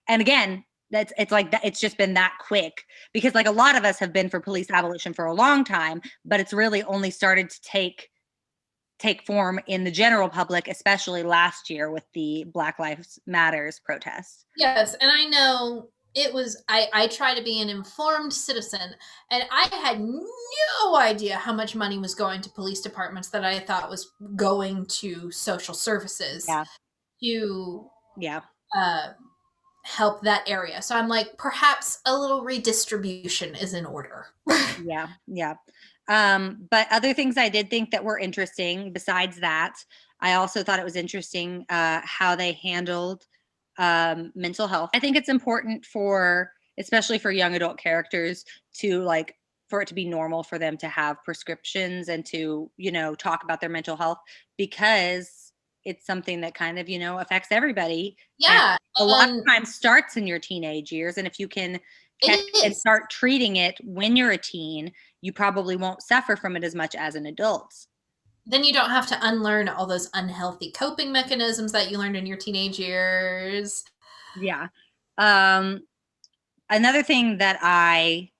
S2: And again, it's like that, it's just been that quick, because like a lot of us have been for police abolition for a long time, but it's really only started to take form in the general public, especially last year with the Black Lives Matters protests.
S1: Yes, and I know it was, I try to be an informed citizen, and I had no idea how much money was going to police departments that I thought was going to social services to help that area. So I'm like, perhaps a little redistribution is in order.
S2: Yeah. But other things I did think that were interesting besides that, I also thought it was interesting how they handled mental health. I think it's important especially for young adult characters, for it to be normal for them to have prescriptions and to, talk about their mental health, because it's something that kind of, affects everybody.
S1: Yeah.
S2: And a lot of times starts in your teenage years. And if you can and start treating it when you're a teen, you probably won't suffer from it as much as an adult.
S1: Then you don't have to unlearn all those unhealthy coping mechanisms that you learned in your teenage years.
S2: Yeah. Another thing that I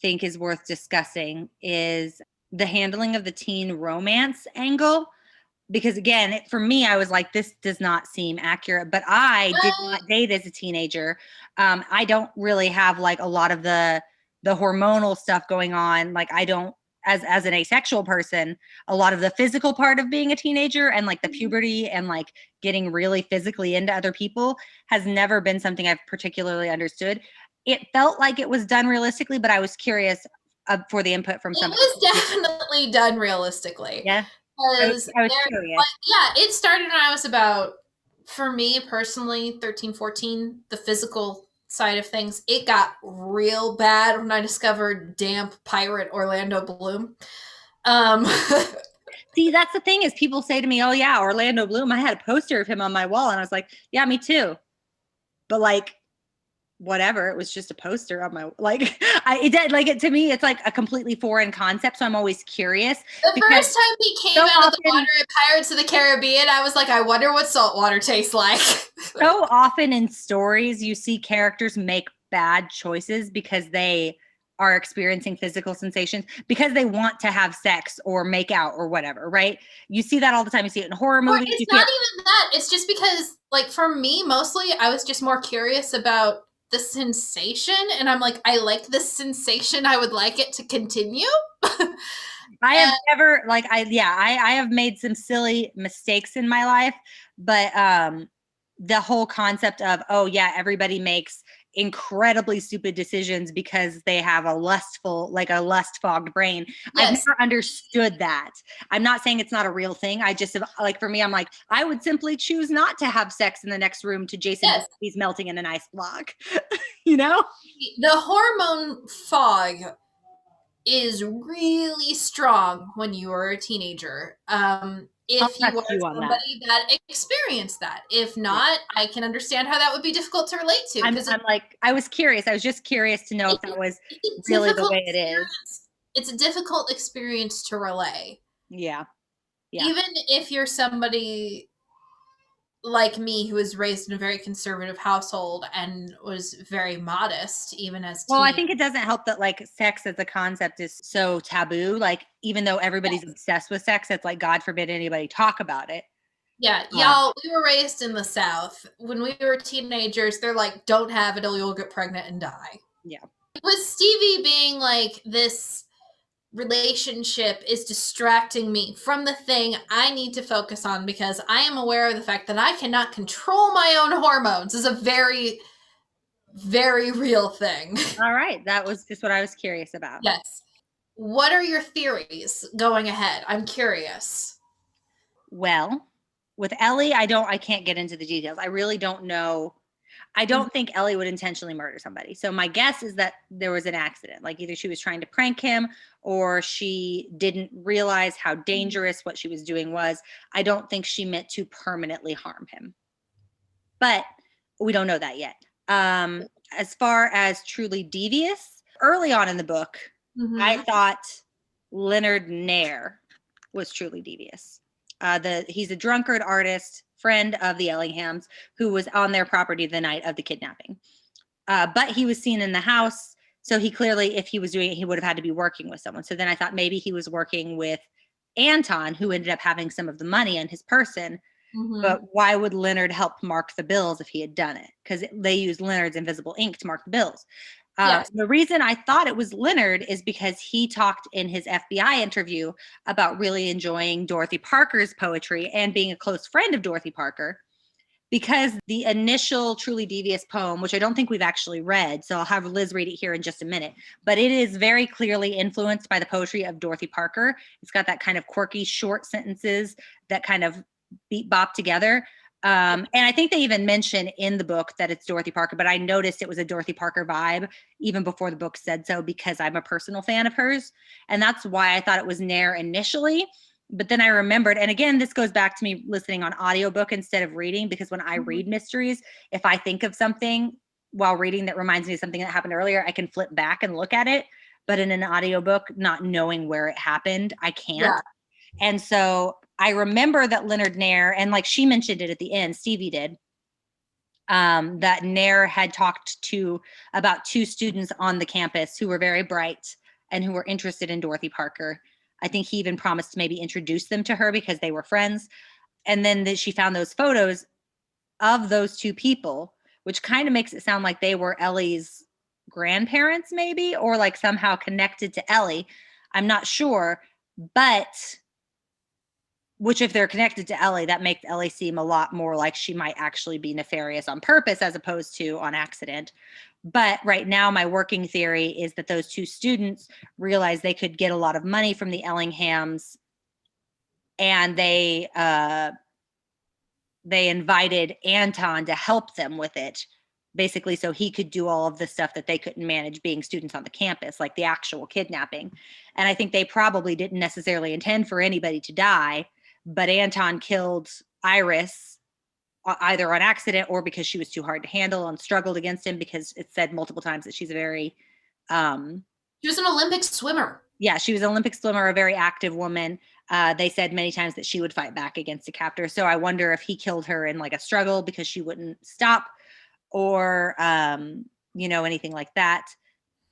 S2: think is worth discussing is the handling of the teen romance angle. Because again, for me, I was like, this does not seem accurate, but I did not date as a teenager. I don't really have like a lot of the hormonal stuff going on. Like I don't, as an asexual person, a lot of the physical part of being a teenager and like the puberty and like getting really physically into other people has never been something I've particularly understood. It felt like it was done realistically, but I was curious for the input from somebody.
S1: It was definitely done realistically.
S2: Yeah. I was curious.
S1: It started when I was about, for me personally, 13, 14, the physical side of things. It got real bad when I discovered damp pirate Orlando Bloom.
S2: See, that's the thing is people say to me, oh yeah, Orlando Bloom, I had a poster of him on my wall. And I was like, yeah, me too. But like, whatever, it was just a poster on my to me it's like a completely foreign concept, so I'm always curious.
S1: The first time he came out of the water at Pirates of the Caribbean, I was like, I wonder what salt water tastes like.
S2: So often in stories you see characters make bad choices because they are experiencing physical sensations, because they want to have sex or make out or whatever, right? You see that all the time. You see it in horror movies.
S1: It's not even that. It's just because, like, for me, mostly, I was just more curious about the sensation, and I'm like, I like this sensation, I would like it to continue.
S2: I have never I have made some silly mistakes in my life, but the whole concept of, oh yeah, everybody makes incredibly stupid decisions because they have a lust fogged brain. Yes. I've never understood that. I'm not saying it's not a real thing. I just like, for me, I'm like, I would simply choose not to have sex in the next room to Jason. Yes. He's melting in an ice block. The
S1: hormone fog is really strong when you are a teenager. If you are somebody that experienced that. If not, I can understand how that would be difficult to relate to.
S2: I was curious. I was just curious to know if that was really the way it is.
S1: It's a difficult experience to relay.
S2: Yeah.
S1: Even if you're somebody like me who was raised in a very conservative household and was very modest, even as
S2: well, I think it doesn't help that like sex as a concept is so taboo. Like, even though everybody's obsessed with sex, it's like, God forbid anybody talk about it.
S1: Yeah, y'all, we were raised in the South. When we were teenagers, they're like, don't have it or you'll get pregnant and die.
S2: Yeah.
S1: With Stevie being like, this relationship is distracting me from the thing I need to focus on, because I am aware of the fact that I cannot control my own hormones is a very, very real thing.
S2: All right. That was just what I was curious about.
S1: Yes. what are your theories going ahead? I'm curious.
S2: Well, with Ellie, I can't get into the details. I really don't know. I don't think Ellie would intentionally murder somebody. So my guess is that there was an accident. Like either she was trying to prank him or she didn't realize how dangerous what she was doing was. I don't think she meant to permanently harm him. But we don't know that yet. As far as Truly Devious, early on in the book, I thought Leonard Nair was truly devious. He's a drunkard artist, friend of the Ellinghams, who was on their property the night of the kidnapping. But he was seen in the house, so he clearly, if he was doing it, he would have had to be working with someone. So then I thought maybe he was working with Anton, who ended up having some of the money in his person. But why would Leonard help mark the bills if he had done it? Because they used Leonard's invisible ink to mark the bills. Yes. The reason I thought it was Leonard is because he talked in his FBI interview about really enjoying Dorothy Parker's poetry and being a close friend of Dorothy Parker. Because the initial Truly Devious poem, which I don't think we've actually read, so I'll have Liz read it here in just a minute, but it is very clearly influenced by the poetry of Dorothy Parker. It's got that kind of quirky short sentences that kind of beat bop together. And I think they even mention in the book that it's Dorothy Parker, but I noticed it was a Dorothy Parker vibe even before the book said so because I'm a personal fan of hers. And that's why I thought it was Nair initially. But then I remembered, and again, this goes back to me listening on audiobook instead of reading, because when I read mysteries, if I think of something while reading that reminds me of something that happened earlier, I can flip back and look at it. But in an audiobook, not knowing where it happened, I can't. Yeah. And so I remember that Leonard Nair, and like she mentioned it at the end, Stevie did, that Nair had talked to about 2 students on the campus who were very bright and who were interested in Dorothy Parker. I think he even promised to maybe introduce them to her because they were friends. And then she found those photos of those 2 people, which kind of makes it sound like they were Ellie's grandparents maybe, or like somehow connected to Ellie. I'm not sure, but which if they're connected to Ellie, that makes Ellie seem a lot more like she might actually be nefarious on purpose as opposed to on accident. But right now, my working theory is that those 2 students realized they could get a lot of money from the Ellinghams, and they invited Anton to help them with it, basically so he could do all of the stuff that they couldn't manage being students on the campus, like the actual kidnapping. And I think they probably didn't necessarily intend for anybody to die, but Anton killed Iris either on accident or because she was too hard to handle and struggled against him, because it said multiple times that she's a very
S1: she was an Olympic swimmer.
S2: Yeah, she was an Olympic swimmer, a very active woman. They said many times that she would fight back against a captor. So I wonder if he killed her in like a struggle because she wouldn't stop, or anything like that.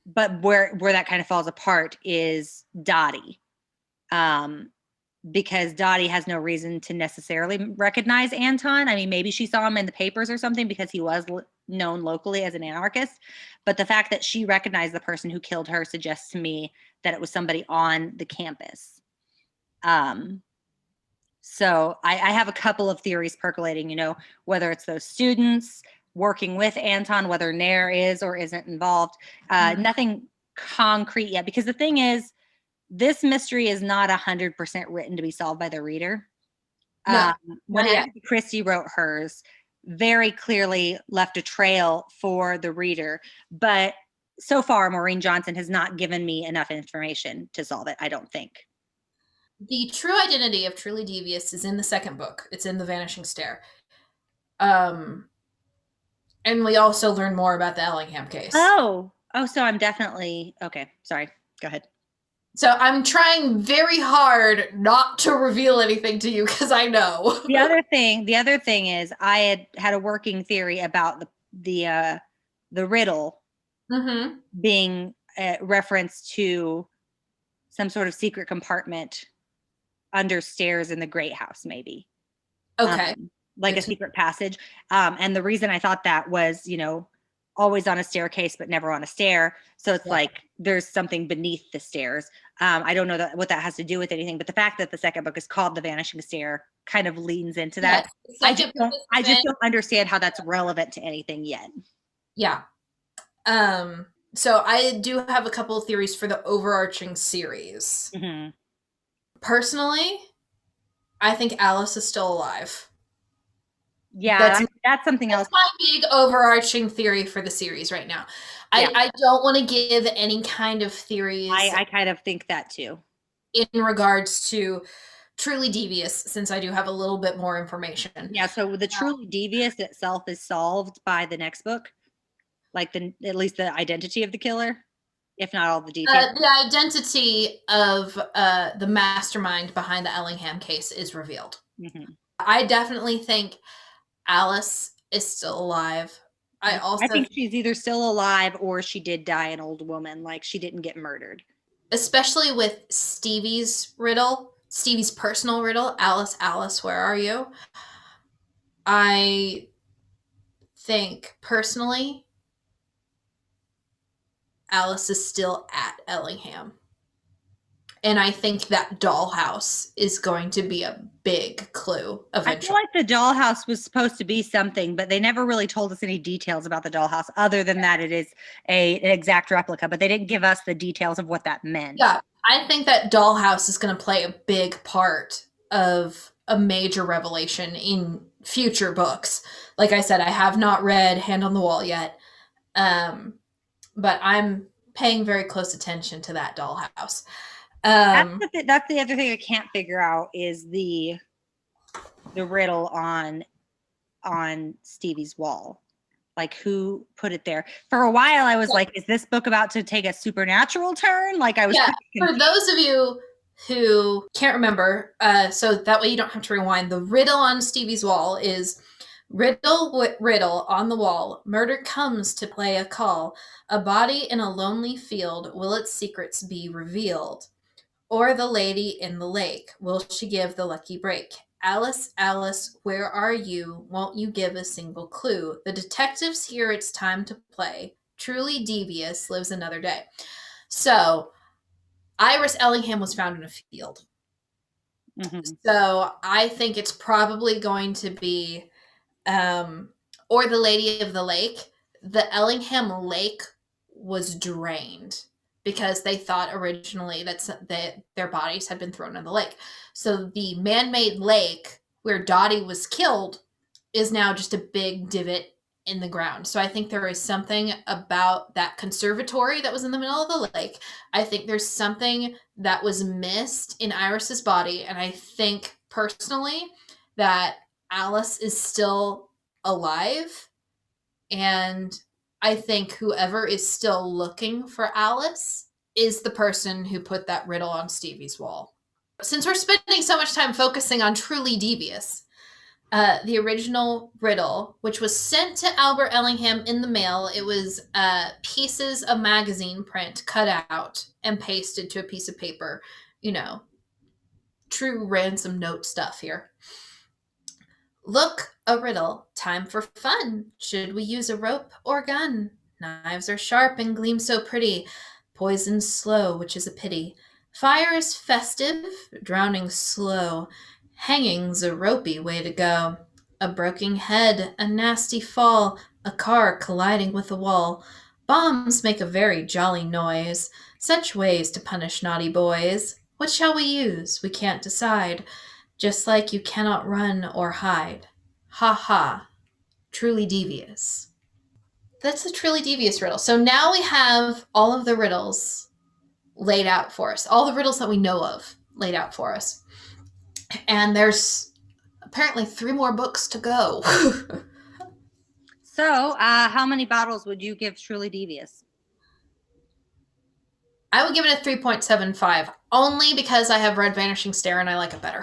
S2: But where that kind of falls apart is Dottie. Because Dottie has no reason to necessarily recognize Anton. I mean, maybe she saw him in the papers or something because he was known locally as an anarchist. But the fact that she recognized the person who killed her suggests to me that it was somebody on the campus. So I have a couple of theories percolating, whether it's those students working with Anton, whether Nair is or isn't involved. Nothing concrete yet, because the thing is, this mystery is not 100% written to be solved by the reader.
S1: No,
S2: when Christie wrote hers, very clearly left a trail for the reader. But so far, Maureen Johnson has not given me enough information to solve it, I don't think.
S1: The true identity of Truly Devious is in the second book. It's in The Vanishing Stair. And we also learn more about the Ellingham case.
S2: Oh, so I'm definitely, okay, sorry, go ahead.
S1: So I'm trying very hard not to reveal anything to you because I know.
S2: The other thing is I had a working theory about the riddle being a reference to some sort of secret compartment under stairs in the Great House, maybe.
S1: Okay.
S2: Like a secret passage. And the reason I thought that was, always on a staircase, but never on a stair. So it's like there's something beneath the stairs. I don't know what that has to do with anything, but the fact that the second book is called The Vanishing Stair kind of leans into that. I just don't understand how that's relevant to anything yet.
S1: Yeah. So I do have a couple of theories for the overarching series.
S2: Mm-hmm.
S1: Personally, I think Alice is still alive.
S2: Yeah, that's something else.
S1: That's my big overarching theory for the series right now.
S2: Yeah.
S1: I don't want to give any kind of theories
S2: I kind of think that too.
S1: in regards to Truly Devious, since I do have a little bit more information.
S2: Yeah, so the Truly Devious itself is solved by the next book, like at least the identity of the killer, if not all the details.
S1: The identity of the mastermind behind the Ellingham case is revealed.
S2: Mm-hmm.
S1: I definitely think Alice is still alive.
S2: I think she's either still alive or she did die an old woman, like she didn't get murdered.
S1: Especially with Stevie's riddle, Stevie's personal riddle, Alice, Alice, where are you? I think personally, Alice is still at Ellingham. And I think that dollhouse is going to be a big clue eventually.
S2: I feel like the dollhouse was supposed to be something, but they never really told us any details about the dollhouse other than that it is an exact replica, but they didn't give us the details of what that meant.
S1: Yeah, I think that dollhouse is going to play a big part of a major revelation in future books. Like I said, I have not read Hand on the Wall yet, but I'm paying very close attention to that dollhouse.
S2: That's the other thing I can't figure out is the riddle on Stevie's wall. Like, who put it there? For a while, I was like, is this book about to take a supernatural turn? Like, I was.
S1: Yeah, for those of you who can't remember, so that way you don't have to rewind, the riddle on Stevie's wall is riddle on the wall. Murder comes to play a call. A body in a lonely field, will its secrets be revealed? Or the lady in the lake, will she give the lucky break? Alice, Alice, where are you? Won't you give a single clue? The detective's here, it's time to play. Truly Devious lives another day. So, Iris Ellingham was found in a field. Mm-hmm. So, I think it's probably going to be, or the lady of the lake. The Ellingham Lake was drained because they thought originally that their bodies had been thrown in the lake. So the man-made lake where Dottie was killed is now just a big divot in the ground. So I think there is something about that conservatory that was in the middle of the lake. I think there's something that was missed in Iris's body. And I think personally that Alice is still alive. And I think whoever is still looking for Alice is the person who put that riddle on Stevie's wall. Since we're spending so much time focusing on Truly Devious, the original riddle, which was sent to Albert Ellingham in the mail, it was pieces of magazine print cut out and pasted to a piece of paper. You know, true ransom note stuff here. Look, a riddle, time for fun. Should we use a rope or gun? Knives are sharp and gleam so pretty. Poison slow, which is a pity. Fire is festive, drowning slow. Hanging's a ropey way to go. A broken head, a nasty fall, a car colliding with a wall. Bombs make a very jolly noise. Such ways to punish naughty boys. What shall we use? We can't decide. Just like you cannot run or hide. Ha ha. Truly Devious. That's the Truly Devious riddle. So now we have all of the riddles laid out for us. All the riddles that we know of laid out for us. And there's apparently 3 more books to go.
S2: So, how many bottles would you give Truly Devious?
S1: I would give it a 3.75, only because I have read Vanishing Stare and I like it better.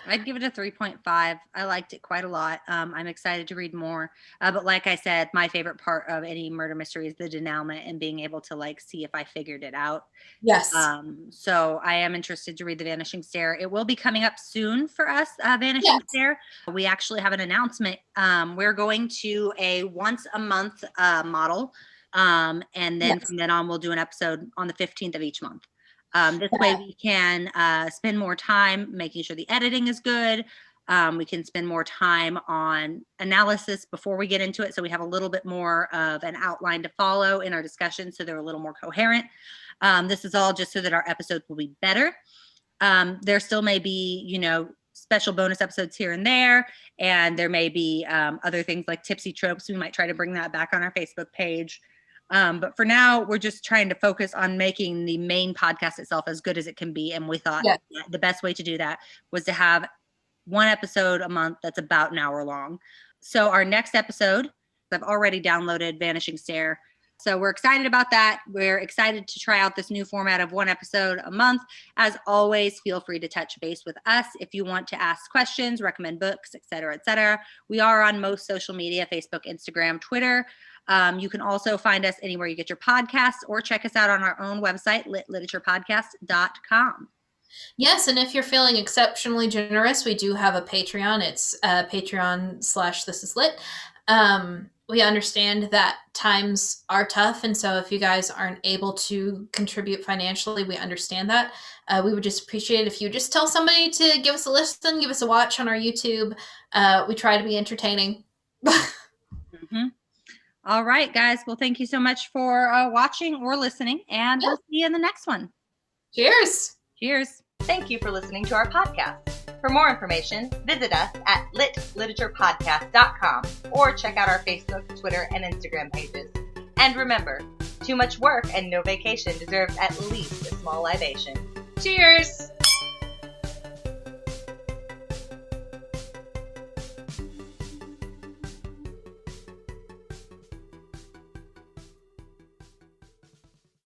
S2: I'd give it a 3.5. I liked it quite a lot. I'm excited to read more. But like I said, my favorite part of any murder mystery is the denouement and being able to see if I figured it out.
S1: Yes.
S2: So I am interested to read The Vanishing Stare. It will be coming up soon for us, Vanishing Stare. We actually have an announcement. We're going to a once a month model. And then from then on, we'll do an episode on the 15th of each month. This way we can spend more time making sure the editing is good, We can spend more time on analysis before we get into it, so we have a little bit more of an outline to follow in our discussion, so they're a little more coherent. This is all just so that our episodes will be better. There still may be, special bonus episodes here and there, and there may be other things like tipsy tropes. We might try to bring that back on our Facebook page. But for now, we're just trying to focus on making the main podcast itself as good as it can be. And we thought the best way to do that was to have one episode a month that's about an hour long. So our next episode, I've already downloaded Vanishing Stare. So we're excited about that. We're excited to try out this new format of one episode a month. As always, feel free to touch base with us if you want to ask questions, recommend books, et cetera, et cetera. We are on most social media, Facebook, Instagram, Twitter. You can also find us anywhere you get your podcasts, or check us out on our own website, litliteraturePodcast.com.
S1: Yes, and if you're feeling exceptionally generous, we do have a Patreon. It's Patreon/thisislit. We understand that times are tough, and so if you guys aren't able to contribute financially, we understand that. We would just appreciate it if you just tell somebody to give us a listen, give us a watch on our YouTube. We try to be entertaining.
S2: All right, guys. Well, thank you so much for watching or listening, and we'll see you in the next one.
S1: Cheers.
S2: Cheers.
S3: Thank you for listening to our podcast. For more information, visit us at litliteraturePodcast.com or check out our Facebook, Twitter, and Instagram pages. And remember, too much work and no vacation deserves at least a small libation. Cheers!